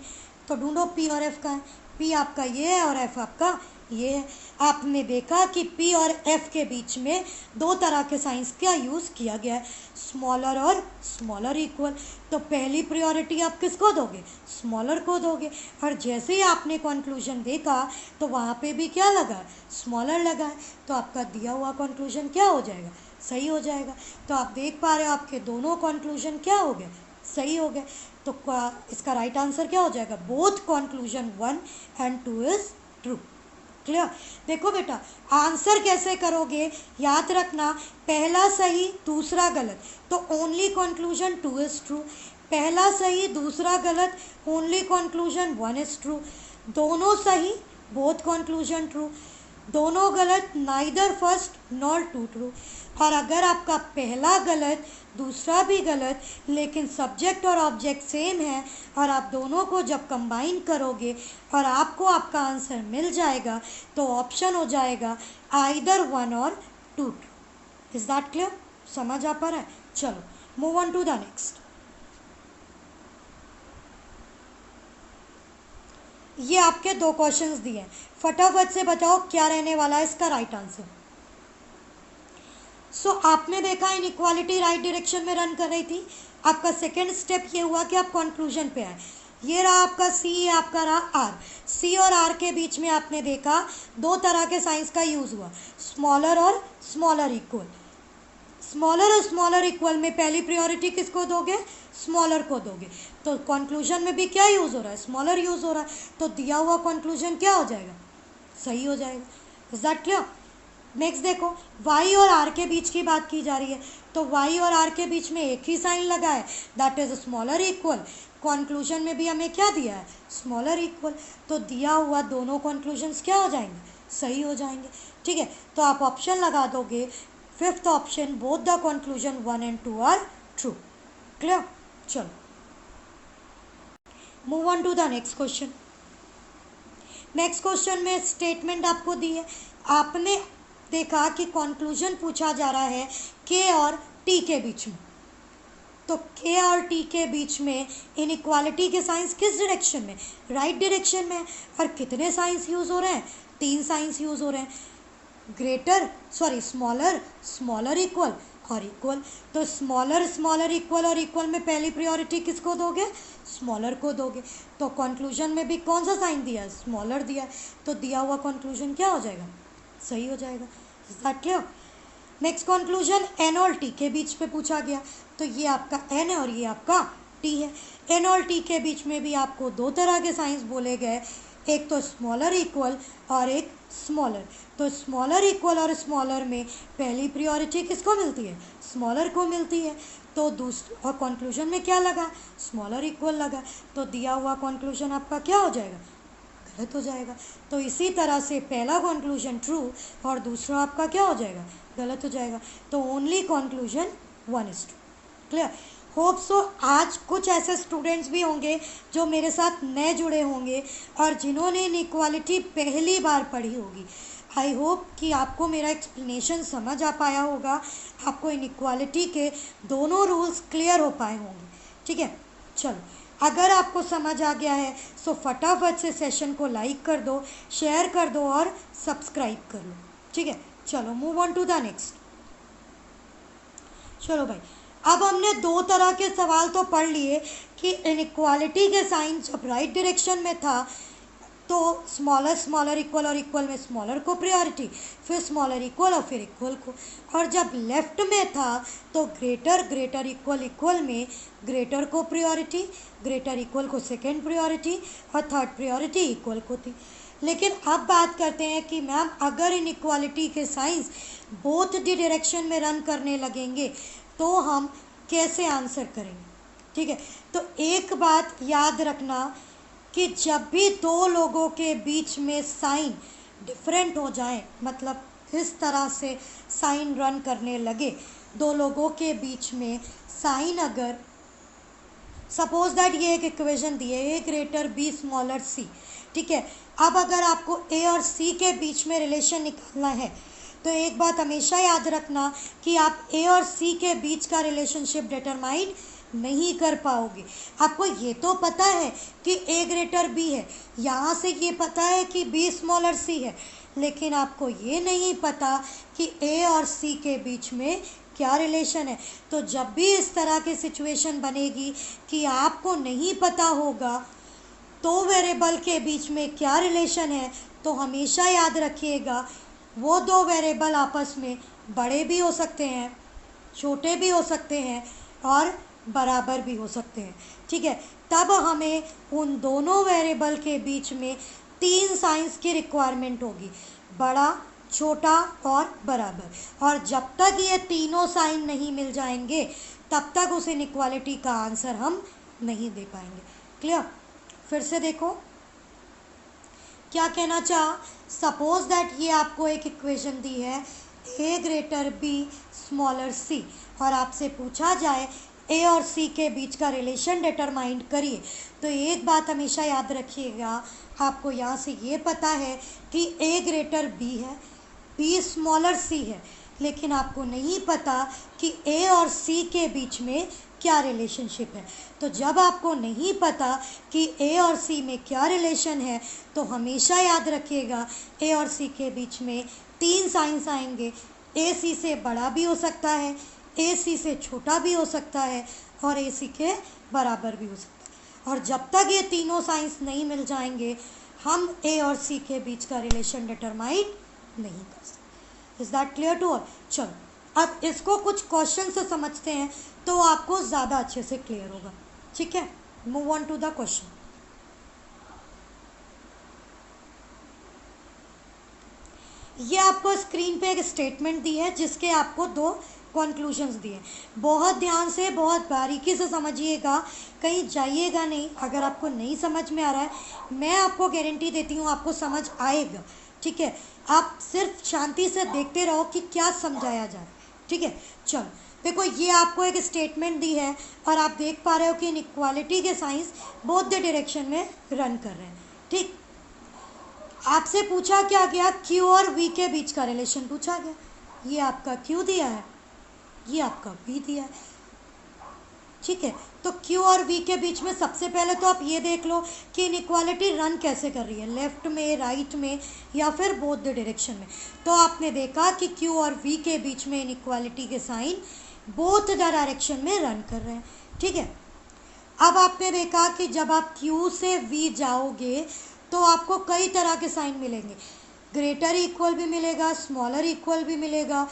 Speaker 1: तो ढूंढो पी और एफ का है। पी आपका ये है और एफ आपका ये है। आपने देखा कि पी और एफ के बीच में 2 तरह के साइंस का यूज़ किया गया है, स्मॉलर और स्मॉलर इक्वल। तो पहली प्रायोरिटी आप किसको दोगे? स्मॉलर को दोगे। और जैसे ही आपने कंक्लूजन देखा तो वहाँ पे भी क्या लगा है? स्मॉलर लगा है। तो आपका दिया हुआ कंक्लूजन क्या हो जाएगा? सही हो जाएगा। तो आप देख पा रहे हो आपके दोनों कंक्लूजन क्या हो गए? सही हो गए। तो इसका राइट आंसर क्या हो जाएगा? Both conclusion 1 and 2 is true. Clear? देखो बेटा आंसर कैसे करोगे, याद रखना, पहला सही दूसरा गलत, तो ओनली कंक्लूजन 2 इज ट्रू। पहला सही दूसरा गलत, ओनली कंक्लूजन 1 इज ट्रू। दोनों सही, बोथ कंक्लूजन ट्रू। दोनों गलत, neither first nor two true. और अगर आपका पहला गलत दूसरा भी गलत लेकिन सब्जेक्ट और ऑब्जेक्ट सेम है और आप दोनों को जब कंबाइन करोगे और आपको आपका आंसर मिल जाएगा तो ऑप्शन हो जाएगा आइदर 1 और 2 ट्रू। Is that clear? समझ आ पा रहा है? चलो move on to the next. ये आपके 2 क्वेश्चंस दिए हैं, फटाफट से बताओ क्या रहने वाला है इसका राइट आंसर। सो आपने देखा इनइक्वालिटी राइट डायरेक्शन में रन कर रही थी। आपका सेकेंड स्टेप ये हुआ कि आप कंक्लूजन पे आए। ये रहा आपका सी, ये आपका रहा आर। सी और आर के बीच में आपने देखा 2 तरह के साइंस का यूज़ हुआ, स्मॉलर और स्मॉलर इक्वल। स्मॉलर और स्मॉलर इक्वल में पहली प्रायोरिटी किसको दोगे? स्मॉलर को दोगे। तो कंक्लूजन में भी क्या यूज़ हो रहा है? स्मॉलर यूज़ हो रहा है। तो दिया हुआ कंक्लूजन क्या हो जाएगा? सही हो जाएगा। Is that clear? नेक्स्ट देखो, y और r के बीच की बात की जा रही है, तो y और r के बीच में एक ही साइन लगा है, that is smaller equal. Conclusion में भी हमें क्या दिया है? Smaller equal. तो दिया हुआ दोनों कंक्लूजन्स क्या हो जाएंगे? सही हो जाएंगे। ठीक है, तो आप ऑप्शन लगा दोगे fifth option, both the conclusion 1 and 2 are true. Clear? चलो move on to the next question. Next question में स्टेटमेंट आपको दी है। आपने देखा कि कंक्लूजन पूछा जा रहा है के और टी के बीच में। तो के और टी के बीच में इनइक्वालिटी के साइंस किस डायरेक्शन में? राइट डायरेक्शन में। और कितने साइंस यूज़ हो रहे हैं? 3 साइंस यूज़ हो रहे हैं, ग्रेटर स्मॉलर, स्मॉलर इक्वल और इक्वल। तो स्मॉलर, स्मॉलर इक्वल और इक्वल में पहली प्रायोरिटी किसको दोगे? स्मॉलर को दोगे। तो कंक्लूजन में भी कौन सा साइन दिया है? स्मॉलर दिया है। तो दिया हुआ कंक्लूजन क्या हो जाएगा? सही हो जाएगा। Is that clear? Next conclusion N और टी के बीच पे पूछा गया, तो ये आपका एन है और ये आपका टी है। एन और टी के बीच में भी आपको 2 तरह के साइंस बोले गए, एक तो स्मॉलर इक्वल और एक स्मॉलर। तो स्मॉलर इक्वल और स्मॉलर में पहली प्रायोरिटी किसको मिलती है? स्मॉलर को मिलती है। तो दूसरा, और कंक्लूजन में क्या लगा? स्मॉलर इक्वल लगा। तो दिया हुआ कंक्लूजन आपका क्या हो जाएगा? गलत हो जाएगा। तो इसी तरह से पहला कंक्लूजन ट्रू और दूसरा आपका क्या हो जाएगा? गलत हो जाएगा। तो only conclusion 1 is true. Clear? Hope सो आज कुछ ऐसे स्टूडेंट्स भी होंगे जो मेरे साथ नए जुड़े होंगे और जिन्होंने इनइक्वालिटी पहली बार पढ़ी होगी। आई होप कि आपको मेरा एक्सप्लेनेशन समझ आ पाया होगा, आपको इनइक्वालिटी के दोनों रूल्स क्लियर हो पाए होंगे। ठीक है, चलो अगर आपको समझ आ गया है तो फटाफट से सेशन को लाइक कर दो, शेयर कर दो और सब्सक्राइब कर लो। ठीक है, चलो move on to the next. चलो भाई, अब हमने 2 तरह के सवाल तो पढ़ लिए कि इनइक्वालिटी के साइन जब राइट डायरेक्शन में था तो स्मॉलर, स्मॉलर इक्वल और इक्वल में स्मॉलर को प्रायोरिटी, फिर स्मॉलर इक्वल और फिर इक्वल को। और जब लेफ्ट में था तो ग्रेटर, ग्रेटर इक्वल, इक्वल में ग्रेटर को प्रायोरिटी, ग्रेटर इक्वल को सेकेंड प्रायोरिटी और थर्ड प्रायोरिटी इक्वल को थी। लेकिन अब बात करते हैं कि मैम अगर इनइक्वालिटी के साइंस बोथ द डायरेक्शन में रन करने लगेंगे तो हम कैसे आंसर करेंगे? ठीक है, तो एक बात याद रखना कि जब भी 2 लोगों के बीच में साइन डिफरेंट हो जाए, मतलब इस तरह से साइन रन करने लगे, 2 लोगों के बीच में साइन, अगर सपोज दैट ये एक इक्वेशन दी है ए ग्रेटर बी स्मॉलर सी। ठीक है, अब अगर आपको ए और सी के बीच में रिलेशन निकालना है तो एक बात हमेशा याद रखना कि आप ए और सी के बीच का रिलेशनशिप डिटरमाइन नहीं कर पाओगे। आपको ये तो पता है कि ए ग्रेटर बी है, यहाँ से ये पता है कि बी स्मॉलर सी है, लेकिन आपको ये नहीं पता कि ए और सी के बीच में क्या रिलेशन है। तो जब भी इस तरह की सिचुएशन बनेगी कि आपको नहीं पता होगा 2 वेरिएबल के बीच में क्या रिलेशन है, तो हमेशा याद रखिएगा वो 2 वेरिएबल आपस में बड़े भी हो सकते हैं, छोटे भी हो सकते हैं और बराबर भी हो सकते हैं। ठीक है, तब हमें उन दोनों वेरिएबल के बीच में 3 साइंस की रिक्वायरमेंट होगी, बड़ा, छोटा और बराबर। और जब तक ये तीनों साइन नहीं मिल जाएंगे तब तक उस इनइक्वालिटी का आंसर हम नहीं दे पाएंगे। क्लियर? फिर से देखो क्या कहना चाहा। सपोज दैट ये आपको एक इक्वेशन दी है ए ग्रेटर बी स्मॉलर सी, और आपसे पूछा जाए ए और सी के बीच का रिलेशन डिटरमाइन करिए, तो एक बात हमेशा याद रखिएगा, आपको यहाँ से ये पता है कि ए ग्रेटर बी है, बी स्मॉलर सी है, लेकिन आपको नहीं पता कि ए और सी के बीच में क्या रिलेशनशिप है। तो जब आपको नहीं पता कि ए और सी में क्या रिलेशन है, तो हमेशा याद रखिएगा ए और सी के बीच में 3 साइंस आएंगे। ए सी से बड़ा भी हो सकता है, ए सी से छोटा भी हो सकता है, और ए सी के बराबर भी हो सकता है। और जब तक ये तीनों साइंस नहीं मिल जाएंगे, हम ए और सी के बीच का रिलेशन डिटरमाइन नहीं कर सकते। Is that clear to all? चलो अब इसको कुछ क्वेश्चन से समझते हैं तो आपको ज़्यादा अच्छे से क्लियर होगा। ठीक है, move on to the question. ये आपको स्क्रीन पे एक स्टेटमेंट दी है जिसके आपको 2 कंक्लूजन्स दिए। बहुत ध्यान से, बहुत बारीकी से समझिएगा, कहीं जाइएगा नहीं। अगर आपको नहीं समझ में आ रहा है, मैं आपको गारंटी देती हूँ आपको समझ आएगा। ठीक है, आप सिर्फ शांति से देखते रहो कि क्या समझाया जा रहा है। ठीक है, चलो देखो, ये आपको एक स्टेटमेंट दी है और आप देख पा रहे हो कि इनइक्वालिटी के साइंस बोथ द डायरेक्शन में रन कर रहे हैं। ठीक, आपसे पूछा क्या गया, क्यू और वी के बीच का रिलेशन पूछा गया। ये आपका क्यू दिया है, ये आपका वी दिया है। ठीक है, तो क्यू और वी के बीच में सबसे पहले तो आप ये देख लो कि इनइक्वालिटी रन कैसे कर रही है, लेफ्ट में, राइट में, या फिर बोथ द डायरेक्शन में। तो आपने देखा कि क्यू और वी के बीच में इनइक्वालिटी के साइन बोथ द डायरेक्शन में रन कर रहे हैं। ठीक है, अब आपने देखा कि जब आप क्यू से वी जाओगे तो आपको कई तरह के साइन मिलेंगे। ग्रेटर इक्वल भी मिलेगा, स्मॉलर इक्वल भी मिलेगा,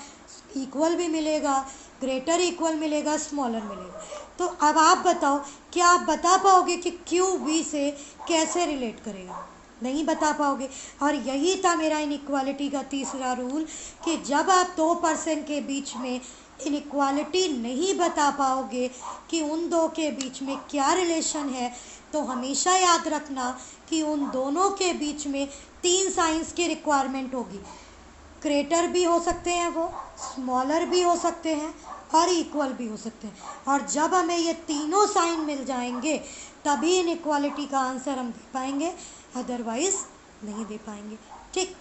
Speaker 1: इक्वल भी मिलेगा, ग्रेटर इक्वल मिलेगा, स्मॉलर मिलेगा। तो अब आप बताओ, क्या आप बता पाओगे कि क्यू वी से कैसे रिलेट करेगा? नहीं बता पाओगे। और यही था मेरा इनइक्वालिटी का तीसरा रूल, कि जब आप 2 पर्सन के बीच में इनइक्वालिटी नहीं बता पाओगे कि उन 2 के बीच में क्या रिलेशन है, तो हमेशा याद रखना कि उन दोनों के बीच में 3 साइंस की रिक्वायरमेंट होगी। ग्रेटर भी हो सकते हैं वो, स्मॉलर भी हो सकते हैं, और इक्वल भी हो सकते हैं। और जब हमें ये तीनों साइन मिल जाएंगे तभी इनइक्वालिटी का आंसर हम दे पाएंगे, अदरवाइज नहीं दे पाएंगे। ठीक,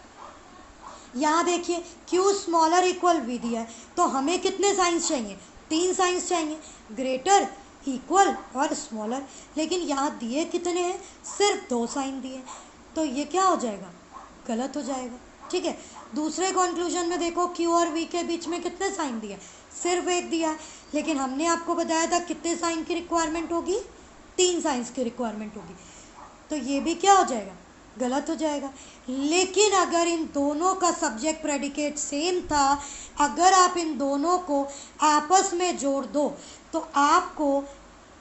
Speaker 1: यहाँ देखिए, क्यू स्मॉलर इक्वल वी दिया है, तो हमें कितने साइंस चाहिए? 3 साइंस चाहिए, ग्रेटर, इक्वल और स्मॉलर। लेकिन यहाँ दिए कितने हैं? सिर्फ 2 साइन दिए, तो ये क्या हो जाएगा? गलत हो जाएगा। ठीक है, दूसरे कंक्लूजन में देखो, क्यू और वी के बीच में कितने साइन दिए? सिर्फ 1 दिया है, लेकिन हमने आपको बताया था कितने साइन की रिक्वायरमेंट होगी? 3 साइंस की रिक्वायरमेंट होगी, तो ये भी क्या हो जाएगा? गलत हो जाएगा। लेकिन अगर इन दोनों का सब्जेक्ट प्रेडिकेट सेम था, अगर आप इन दोनों को आपस में जोड़ दो तो आपको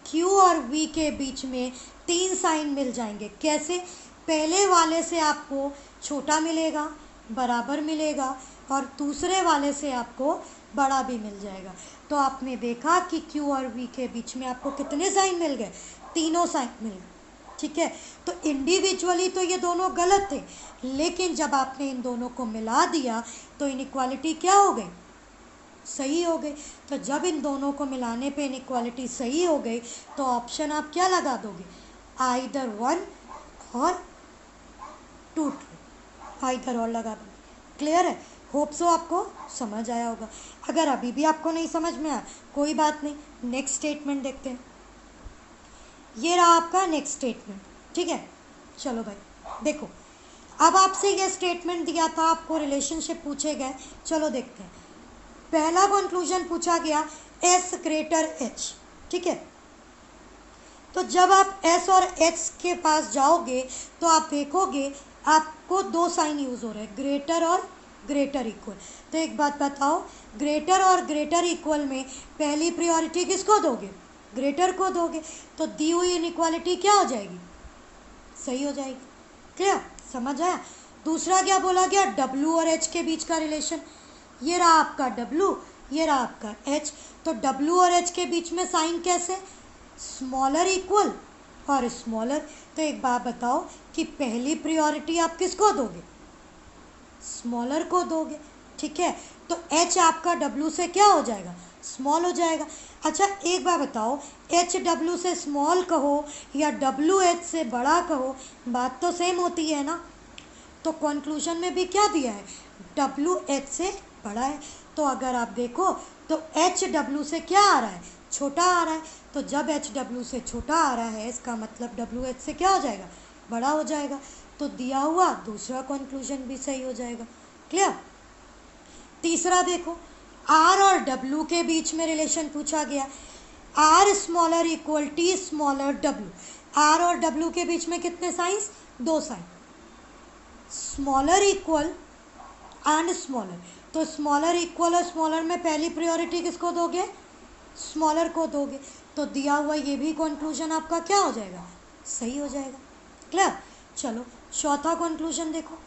Speaker 1: Q और V के बीच में 3 साइन मिल जाएंगे। कैसे? पहले वाले से आपको छोटा मिलेगा, बराबर मिलेगा, और दूसरे वाले से आपको बड़ा भी मिल जाएगा। तो आपने देखा कि Q और V के बीच में आपको कितने साइन मिल गए? तीनों साइन मिल गए। ठीक है, तो इंडिविजुअली तो ये दोनों गलत थे, लेकिन जब आपने इन दोनों को मिला दिया तो इनइक्वालिटी क्या हो गई? सही हो गई। तो जब इन दोनों को मिलाने पे इनइक्वालिटी सही हो गई तो ऑप्शन आप क्या लगा दोगे? आइदर 1 और 2 ट्रू, आइदर और लगा दोगे। क्लियर है? होप सो आपको समझ आया होगा। अगर अभी भी आपको नहीं समझ में आया, कोई बात नहीं, नेक्स्ट स्टेटमेंट देखते हैं। ये रहा आपका नेक्स्ट स्टेटमेंट। ठीक है, चलो भाई देखो, अब आपसे ये स्टेटमेंट दिया था, आपको रिलेशनशिप पूछे गए। चलो देखते हैं। पहला कंक्लूजन पूछा गया S ग्रेटर H। ठीक है, तो जब आप S और H के पास जाओगे तो आप देखोगे आपको 2 साइन यूज़ हो रहे हैं, ग्रेटर और ग्रेटर इक्वल। तो एक बात बताओ, ग्रेटर और ग्रेटर इक्वल में पहली प्रायोरिटी किसको दोगे? ग्रेटर को दोगे। तो दी हुई इनइक्वालिटी क्या हो जाएगी? सही हो जाएगी। क्लियर? समझ आया? दूसरा क्या बोला गया? W और H के बीच का रिलेशन। ये रहा आपका W, ये रहा आपका H। तो W और H के बीच में साइन कैसे? स्मॉलर इक्वल और स्मॉलर। तो एक बात बताओ कि पहली प्रायोरिटी आप किसको दोगे? स्मॉलर को दोगे। ठीक है, तो एच आपका डब्ल्यू से क्या हो जाएगा, स्मॉल हो जाएगा। अच्छा एक बार बताओ, एच डब्ल्यू से स्मॉल कहो या डब्ल्यू एच से बड़ा कहो, बात तो सेम होती है ना। तो कंक्लूजन में भी क्या दिया है, डब्ल्यू एच से बड़ा है। तो अगर आप देखो तो एच डब्ल्यू से क्या आ रहा है, छोटा आ रहा है। तो जब एच डब्ल्यू से छोटा आ रहा है इसका मतलब डब्ल्यू एच से क्या हो जाएगा, बड़ा हो जाएगा। तो दिया हुआ दूसरा कंक्लूजन भी सही हो जाएगा। क्लियर। तीसरा देखो, आर और डब्ल्यू के बीच में रिलेशन पूछा गया। R smaller equal T smaller W. R और डब्ल्यू के बीच में कितने साइंस, दो sign, smaller equal and smaller. तो स्मॉलर इक्वल और स्मॉलर में पहली प्रायोरिटी किसको दोगे, स्मॉलर को दोगे। तो दिया हुआ ये भी कंक्लूजन आपका क्या हो जाएगा, सही हो जाएगा। क्लियर। चलो चौथा कंक्लूजन देखो।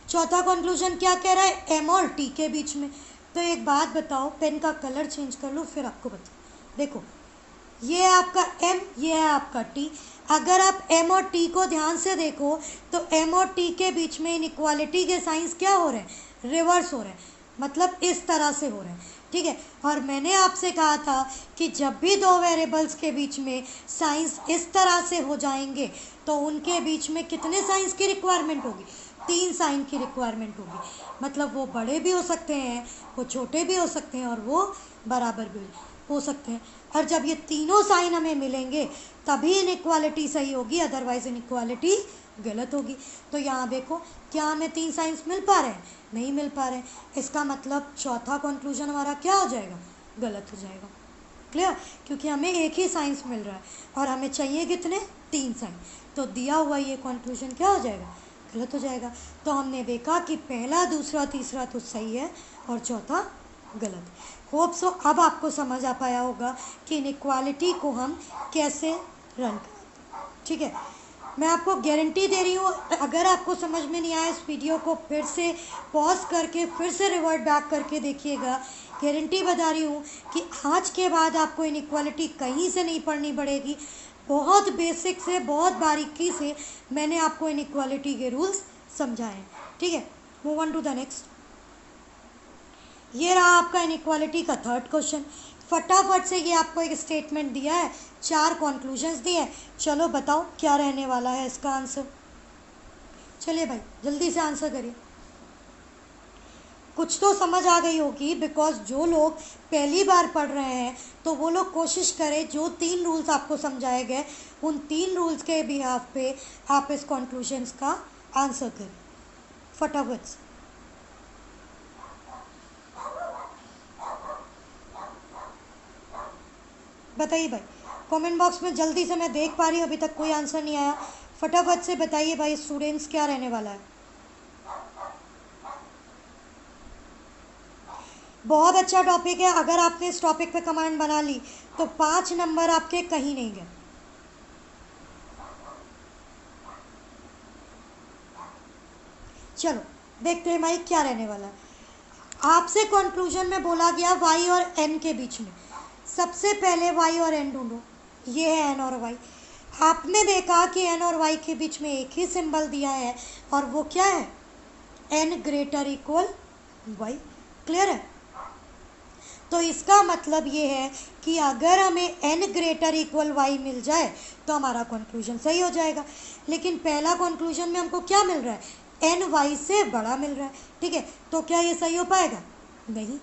Speaker 1: चौथा कंक्लूजन क्या कह रहा है, एम और टी के बीच में। तो एक बात बताओ, पेन का कलर चेंज कर लो फिर आपको बताओ। देखो ये है आपका एम, ये है आपका टी। अगर आप एम और टी को ध्यान से देखो तो एम और टी के बीच में इनइक्वालिटी के साइंस क्या हो रहे हैं, रिवर्स हो रहे हैं, मतलब इस तरह से हो रहे हैं। ठीक है। और मैंने आपसे कहा था कि जब भी दो वेरिएबल्स के बीच में साइंस इस तरह से हो जाएंगे तो उनके बीच में कितने साइंस की रिक्वायरमेंट होगी, तीन साइन की रिक्वायरमेंट होगी। मतलब वो बड़े भी हो सकते हैं, वो छोटे भी हो सकते हैं और वो बराबर भी हो सकते हैं। और जब ये तीनों साइन हमें मिलेंगे तभी इनइक्वालिटी सही होगी, अदरवाइज इनइक्वालिटी गलत होगी। तो यहाँ देखो क्या हमें तीन साइंस मिल पा रहे हैं, नहीं मिल पा रहे हैं। इसका मतलब चौथा कंक्लूजन हमारा क्या हो जाएगा, गलत हो जाएगा। क्लियर। क्योंकि हमें एक ही साइंस मिल रहा है और हमें चाहिए कितने, तीन साइन। तो दिया हुआ ये कंक्लूजन क्या हो जाएगा, गलत हो जाएगा। तो हमने देखा कि पहला दूसरा तीसरा तो सही है और चौथा गलत। होप सो अब आपको समझ आ पाया होगा कि इनइक्वालिटी को हम कैसे रन करें। ठीक है। मैं आपको गारंटी दे रही हूँ, अगर आपको समझ में नहीं आया इस वीडियो को फिर से पॉज करके फिर से रिवर्ट बैक करके देखिएगा। गारंटी बता रही हूँ कि आज के बाद आपको इनइक्वालिटी कहीं से नहीं पढ़नी पड़ेगी। बहुत बेसिक से बहुत बारीकी से मैंने आपको इनइक्वालिटी के रूल्स समझाए हैं। ठीक है। Move on to the next. ये रहा आपका इनइक्वालिटी का थर्ड क्वेश्चन। फटाफट से ये आपको एक स्टेटमेंट दिया है, चार कॉन्क्लूजन्स दिए हैं। चलो बताओ क्या रहने वाला है इसका आंसर। चलिए भाई जल्दी से आंसर करिए। कुछ तो समझ आ गई होगी, बिकॉज जो लोग पहली बार पढ़ रहे हैं तो वो लोग कोशिश करें जो तीन रूल्स आपको समझाए गए उन तीन रूल्स के बिहाफ पे आप इस कॉन्क्लूजन्स का आंसर करें फटाफट से। बताइए भाई कमेंट बॉक्स में जल्दी से, मैं देख पा रही हूँ अभी तक कोई आंसर नहीं आया। फटाफट से बताइए भाई स्टूडेंट्स क्या रहने वाला है। बहुत अच्छा टॉपिक है। अगर आपने इस टॉपिक पे कमांड बना ली तो 5 नंबर आपके कहीं नहीं गए। चलो देखते हैं भाई क्या रहने वाला है। आपसे कंक्लूजन में बोला गया y और n के बीच में, सबसे पहले y और n ढूंढो। ये है n और y। आपने देखा कि n और y के बीच में एक ही सिंबल दिया है और वो क्या है, n greater equal y। Clear है। तो इसका मतलब ये है कि अगर हमें n ग्रेटर इक्वल y मिल जाए तो हमारा कंक्लूजन सही हो जाएगा। लेकिन पहला कंक्लूजन में हमको क्या मिल रहा है, n y से बड़ा मिल रहा है। ठीक है। तो क्या ये सही हो पाएगा, नहीं।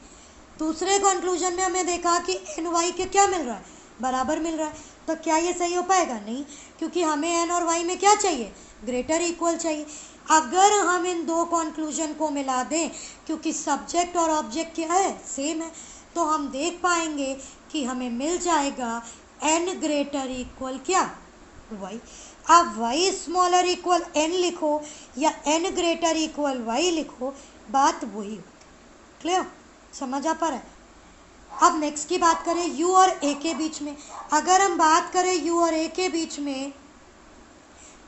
Speaker 1: दूसरे कंक्लूजन में हमें देखा कि n y के क्या मिल रहा है, बराबर मिल रहा है। तो क्या ये सही हो पाएगा, नहीं, क्योंकि हमें n और y में क्या चाहिए, ग्रेटर इक्वल चाहिए। अगर हम इन दो कंक्लूजन को मिला दें, क्योंकि सब्जेक्ट और ऑब्जेक्ट क्या है, सेम है, तो हम देख पाएंगे कि हमें मिल जाएगा n ग्रेटर इक्वल क्या, y। अब y स्मॉलर इक्वल n लिखो या n ग्रेटर इक्वल y लिखो, बात वही होती। क्लियर, समझ आ पा रहा है। अब नेक्स्ट की बात करें u और a के बीच में। अगर हम बात करें u और a के बीच में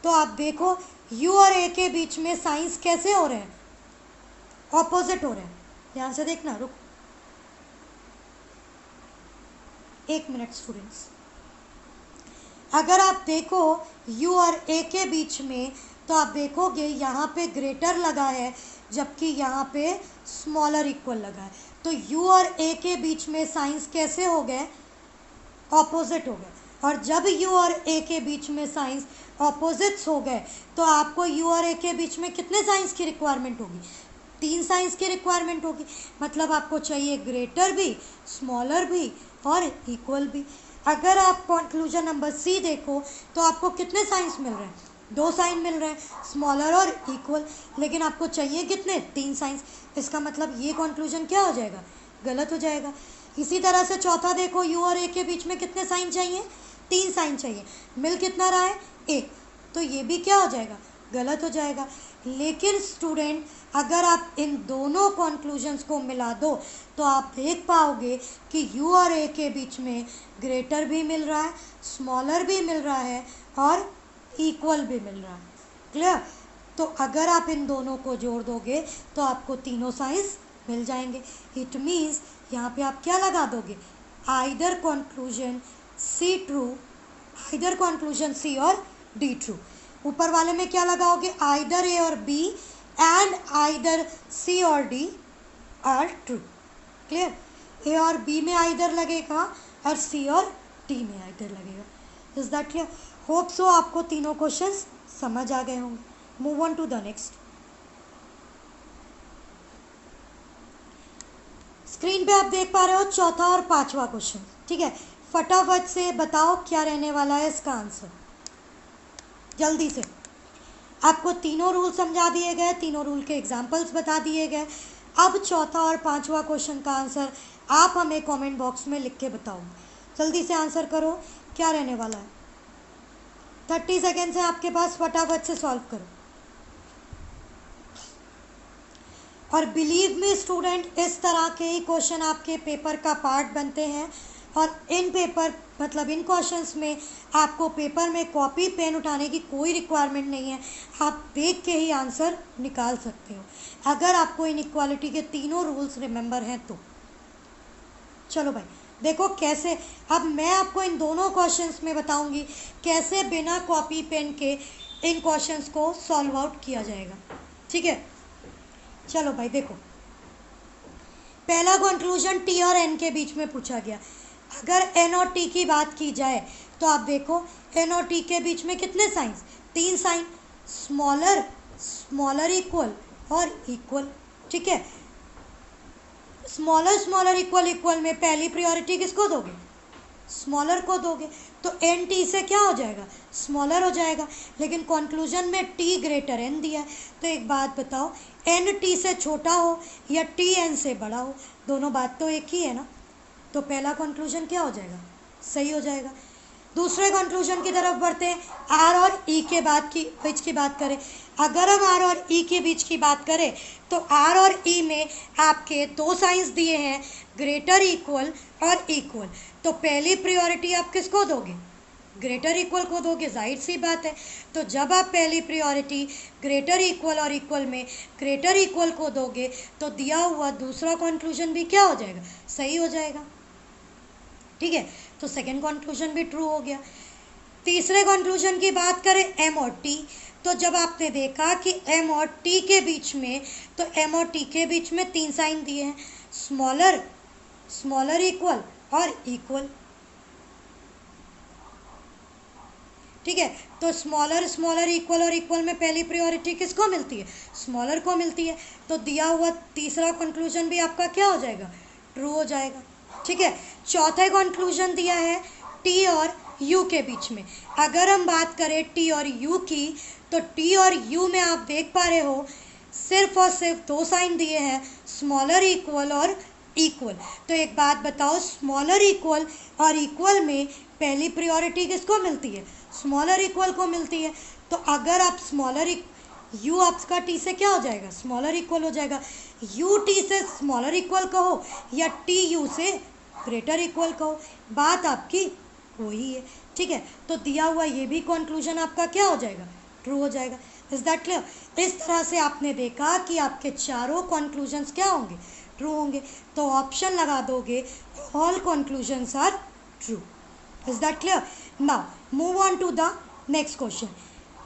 Speaker 1: तो आप देखो u और a के बीच में साइंस कैसे हो रहे हैं, ऑपोजिट हो रहे हैं। ध्यान से देखना, रुक एक मिनट स्टूडेंट्स। अगर आप देखो u और a के बीच में तो आप देखोगे यहाँ पे ग्रेटर लगा है जबकि यहाँ पे स्मॉलर इक्वल लगा है। तो यू और ए के बीच में साइंस कैसे हो गए, ऑपोजिट हो गए। और जब यू और ए के बीच में साइंस ऑपोजिट्स हो गए तो आपको यू और ए के बीच में कितने साइंस की रिक्वायरमेंट होगी, 3 साइंस की रिक्वायरमेंट होगी। मतलब आपको चाहिए ग्रेटर भी, स्मॉलर भी और इक्वल भी। अगर आप कंक्लूजन नंबर सी देखो तो आपको कितने साइंस मिल रहे हैं, 2 साइन मिल रहे हैं, स्मॉलर और इक्वल। लेकिन आपको चाहिए कितने, 3 साइंस। इसका मतलब ये कंक्लूजन क्या हो जाएगा, गलत हो जाएगा। इसी तरह से चौथा देखो, यू और ए के बीच में कितने साइन चाहिए, 3 साइन चाहिए, मिल कितना रहा है, 1। तो ये भी क्या हो जाएगा, गलत हो जाएगा। लेकिन स्टूडेंट अगर आप इन दोनों कंक्लूजन्स को मिला दो तो आप देख पाओगे कि यू और ए के बीच में ग्रेटर भी मिल रहा है, स्मॉलर भी मिल रहा है और इक्वल भी मिल रहा है। क्लियर। तो अगर आप इन दोनों को जोड़ दोगे तो आपको तीनों साइंस मिल जाएंगे। इट मीन्स यहाँ पे आप क्या लगा दोगे, either conclusion C true, either conclusion सी और डी ट्रू। ऊपर वाले में क्या लगाओगे, आइदर ए और बी एंड आइदर सी और डी आर ट्रू। क्लियर। ए और बी में आइदर लगेगा और सी और डी में आइदर लगेगा। Is that clear. Hope so आपको तीनों क्वेश्चंस समझ आ गए होंगे। Move on to the next. Screen पे आप देख पा रहे हो चौथा और 5वां क्वेश्चन। ठीक है, फटाफट से बताओ क्या रहने वाला है इसका आंसर, जल्दी से। आपको तीनों रूल समझा दिए गए, तीनों रूल के एग्जाम्पल्स बता दिए गए। अब चौथा और 5वां क्वेश्चन का आंसर आप हमें कमेंट बॉक्स में लिख के बताओ। जल्दी से आंसर करो, क्या रहने वाला है। 30 सेकेंड्स है आपके पास, फटाफट से सॉल्व करो। और बिलीव मी स्टूडेंट, इस तरह के ही क्वेश्चन आपके पेपर का पार्ट बनते हैं। और इन पेपर मतलब इन क्वेश्चंस में आपको पेपर में कॉपी पेन उठाने की कोई रिक्वायरमेंट नहीं है, आप देख के ही आंसर निकाल सकते हो अगर आपको इनइक्वालिटी के तीनों रूल्स रिमेंबर हैं तो। चलो भाई देखो कैसे, अब मैं आपको इन दोनों क्वेश्चंस में बताऊंगी कैसे बिना कॉपी पेन के इन क्वेश्चंस को सॉल्व आउट किया जाएगा। ठीक है, चलो भाई देखो, पहला कंक्लूजन टी और एन के बीच में पूछा गया। अगर एन और टी की बात की जाए तो आप देखो एन और टी के बीच में कितने signs, 3 sign, smaller, smaller equal और इक्वल। ठीक है, स्मॉलर स्मॉलर इक्वल इक्वल में पहली प्रायोरिटी किसको दोगे, स्मॉलर को दोगे। तो एन टी से क्या हो जाएगा, स्मॉलर हो जाएगा। लेकिन कंक्लूजन में टी ग्रेटर एन दिया है, तो एक बात बताओ, एन टी से छोटा हो या टी एन से बड़ा हो, दोनों बात तो एक ही है ना। तो पहला कंक्लूजन क्या हो जाएगा, सही हो जाएगा। दूसरे कंक्लूजन की तरफ बढ़ते हैं। आर और ई के बीच की बात करें, अगर हम आर और ई के बीच की बात करें तो आर और ई में आपके 2 साइंस दिए हैं, ग्रेटर इक्वल और इक्वल। तो पहली प्रायोरिटी आप किसको दोगे, ग्रेटर इक्वल को दोगे, जाहिर सी बात है। तो जब आप पहली प्रायोरिटी ग्रेटर इक्वल और इक्वल में ग्रेटर इक्वल को दोगे तो दिया हुआ दूसरा कंक्लूजन भी क्या हो जाएगा, सही हो जाएगा। ठीक है, तो सेकंड कंक्लूजन भी ट्रू हो गया। तीसरे कंक्लूजन की बात करें एम और टी, तो जब आपने देखा कि एम और टी के बीच में, तो एम और टी के बीच में 3 साइन दिए हैं, स्मॉलर, स्मॉलर इक्वल और इक्वल। ठीक है, तो स्मॉलर स्मॉलर इक्वल और इक्वल में पहली प्रायोरिटी किसको मिलती है, स्मॉलर को मिलती है। तो दिया हुआ तीसरा कंक्लूजन भी आपका क्या हो जाएगा, ट्रू हो जाएगा। ठीक है, चौथा कंक्लूजन दिया है टी और यू के बीच में। अगर हम बात करें टी और यू की, तो टी और यू में आप देख पा रहे हो सिर्फ और सिर्फ 2 साइन दिए हैं, स्मॉलर इक्वल और इक्वल। तो एक बात बताओ, स्मॉलर इक्वल और इक्वल में पहली प्रायोरिटी किसको मिलती है, स्मॉलर इक्वल को मिलती है। तो अगर आप स्मॉलर यू आपका टी से क्या हो जाएगा, स्मॉलर इक्वल हो जाएगा। यू टी से स्मॉलर इक्वल कहो या टी यू से ग्रेटर इक्वल कहो, बात आपकी वही है। ठीक है, तो दिया हुआ ये भी कंक्लूजन आपका क्या हो जाएगा, ट्रू हो जाएगा। Is that clear. इस तरह से आपने देखा कि आपके चारों कंक्लूजन्स क्या होंगे, ट्रू होंगे। तो ऑप्शन लगा दोगे, all conclusions are true. Is that clear. Now move on to the next question.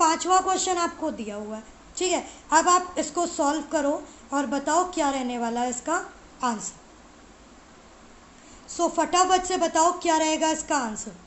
Speaker 1: 5वां क्वेश्चन आपको दिया हुआ है, ठीक है। अब आप इसको सॉल्व करो और बताओ क्या रहने वाला है इसका आंसर। सो फटाफट से बताओ क्या रहेगा इसका आंसर।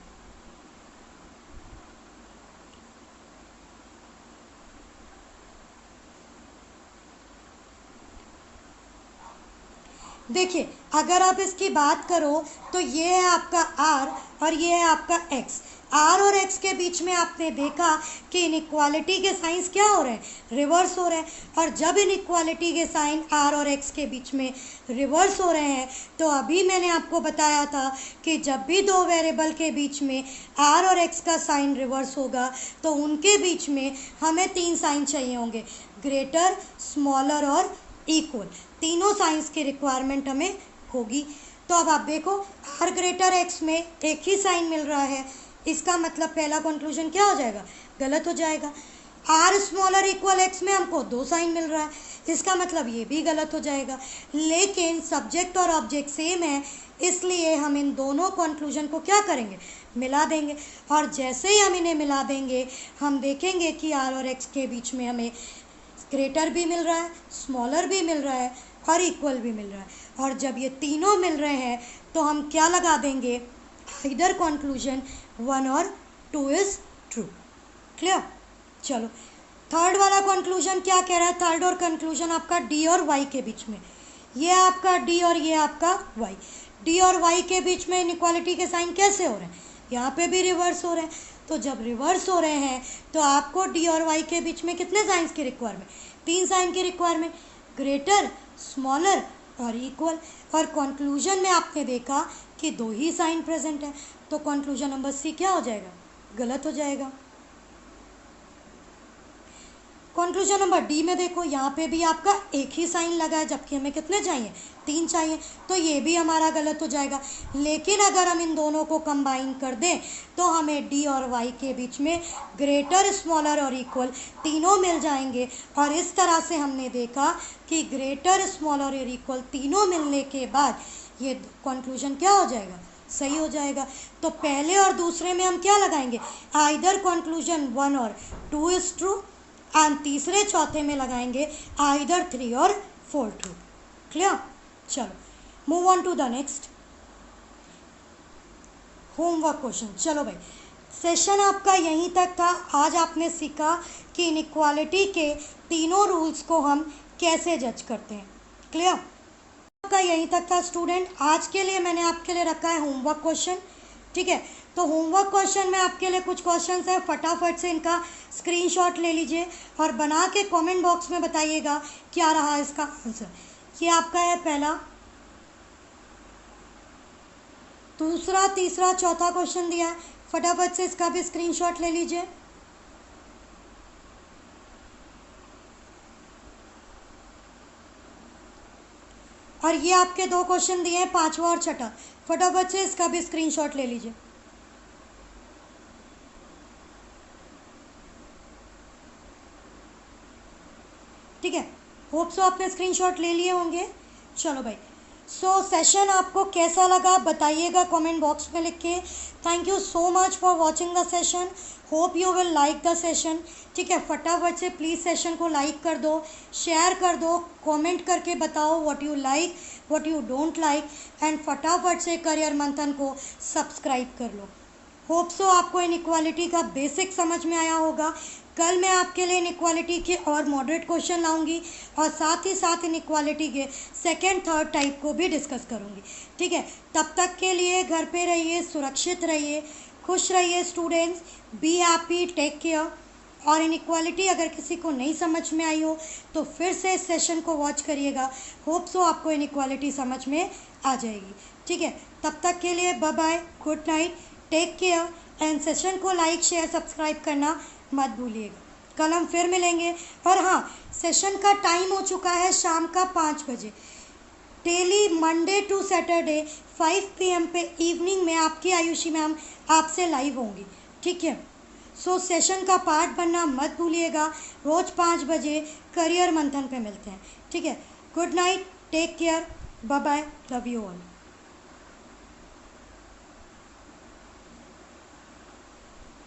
Speaker 1: देखिए, अगर आप इसकी बात करो तो ये है आपका आर और ये है आपका एक्स। आर और एक्स के बीच में आपने देखा कि इनइक्वालिटी के साइंस क्या हो रहे हैं, रिवर्स हो रहे हैं। और जब इनइक्वालिटी के साइन आर और एक्स के बीच में रिवर्स हो रहे हैं तो अभी मैंने आपको बताया था कि जब भी दो वेरिएबल के बीच में आर और एक्स का साइन रिवर्स होगा तो उनके बीच में हमें 3 साइन चाहिए होंगे, ग्रेटर, स्मॉलर और इक्वल। तीनों साइंस की रिक्वायरमेंट हमें होगी। तो अब आप देखो, आर ग्रेटर एक्स में एक ही साइन मिल रहा है, इसका मतलब पहला कंक्लूजन क्या हो जाएगा, गलत हो जाएगा। आर स्मॉलर इक्वल एक्स में हमको 2 साइन मिल रहा है, इसका मतलब ये भी गलत हो जाएगा। लेकिन सब्जेक्ट और ऑब्जेक्ट सेम है, इसलिए हम इन दोनों कंक्लूजन को क्या करेंगे, मिला देंगे। और जैसे ही हम इन्हें मिला देंगे हम देखेंगे कि आर और एक्स के बीच में हमें ग्रेटर भी मिल रहा है, स्मॉलर भी मिल रहा है और इक्वल भी मिल रहा है। और जब ये तीनों मिल रहे हैं तो हम क्या लगा देंगे, इधर कंक्लूजन 1 और 2 इज़ ट्रू। क्लियर। चलो, थर्ड वाला कंक्लूजन क्या कह रहा है, थर्ड और कंक्लूजन आपका डी और वाई के बीच में। ये आपका डी और ये आपका वाई। डी और वाई के बीच में इनइक्वालिटी के साइन कैसे हो रहे हैं, यहाँ पे भी रिवर्स हो रहे हैं। तो जब रिवर्स हो रहे हैं तो आपको डी और वाई के बीच में कितने साइंस की रिक्वायरमेंट, 3 साइन की रिक्वायरमेंट, ग्रेटर, स्मॉलर और इक्वल। और कंक्लूजन में आपने देखा कि 2 ही साइन प्रेजेंट है, तो कंक्लूजन नंबर सी क्या हो जाएगा, गलत हो जाएगा। कंक्लूजन नंबर डी में देखो, यहाँ पे भी आपका एक ही साइन लगा है, जबकि हमें कितने चाहिए, 3 चाहिए, तो ये भी हमारा गलत हो जाएगा। लेकिन अगर हम इन दोनों को कंबाइन कर दें तो हमें डी और वाई के बीच में ग्रेटर, स्मॉलर और इक्वल तीनों मिल जाएंगे। और इस तरह से हमने देखा कि ग्रेटर, स्मॉलर और इक्वल तीनों मिलने के बाद ये कंक्लूजन क्या हो जाएगा, सही हो जाएगा। तो पहले और दूसरे में हम क्या लगाएंगे, आइदर कंक्लूजन 1 और 2 इज़ ट्रू, एंड तीसरे चौथे में लगाएंगे आइदर 3 और 4 ट्रू। क्लियर। चलो, move on to the next homework question. चलो भाई, सेशन आपका यहीं तक था। आज आपने सीखा कि इनइक्वालिटी के तीनों रूल्स को हम कैसे जज करते हैं। क्लियर। आपका यहीं तक था स्टूडेंट। आज के लिए मैंने आपके लिए रखा है होमवर्क क्वेश्चन, ठीक है। तो होमवर्क क्वेश्चन में आपके लिए कुछ क्वेश्चंस है, फटाफट से इनका स्क्रीनशॉट ले लीजिए और बना के कमेंट बॉक्स में बताइएगा क्या रहा इसका आंसर। ये आपका है पहला, दूसरा, तीसरा, चौथा क्वेश्चन दिया है, फटाफट से इसका भी स्क्रीनशॉट ले लीजिए। और ये आपके 2 क्वेश्चन दिए हैं, 5वां और 6ठा, फटाफट से इसका भी स्क्रीनशॉट ले लीजिए। ठीक है, होप सो आपने स्क्रीनशॉट ले लिए होंगे। चलो भाई, सो सेशन आपको कैसा लगा बताइएगा कमेंट बॉक्स में लिख के। Thank you so much for watching the session, hope you will like the session. ठीक है, फटाफट से प्लीज़ सेशन को लाइक कर दो, शेयर कर दो, कमेंट करके बताओ what you like, what you don't like, and फटाफट से करियर मंथन को सब्सक्राइब कर लो। होप सो आपको इनइक्वालिटी का बेसिक समझ में आया होगा। कल मैं आपके लिए इनइक्वालिटी के और मॉडरेट क्वेश्चन लाऊंगी और साथ ही साथ इनइक्वालिटी के सेकंड, थर्ड टाइप को भी डिस्कस करूंगी। ठीक है, तब तक के लिए घर पे रहिए, सुरक्षित रहिए, खुश रहिए students, be happy, take care. और इनइक्वालिटी अगर किसी को नहीं समझ में आई हो तो फिर से इस सेशन को वॉच करिएगा, होप सो आपको इनइक्वालिटी समझ में आ जाएगी। ठीक है, तब तक के लिए bye bye, good night, take care, and session को लाइक, शेयर, सब्सक्राइब करना मत भूलिएगा। कल हम फिर मिलेंगे। और हाँ, सेशन का टाइम हो चुका है शाम का 5 बजे। Daily Monday to Saturday 5 PM पे इवनिंग में आपकी आयुषी मैम आपसे लाइव होंगी। ठीक है, सो सेशन का पार्ट बनना मत भूलिएगा। रोज़ 5 बजे करियर मंथन पे मिलते हैं। ठीक है, good night, take care, bye bye, love you all.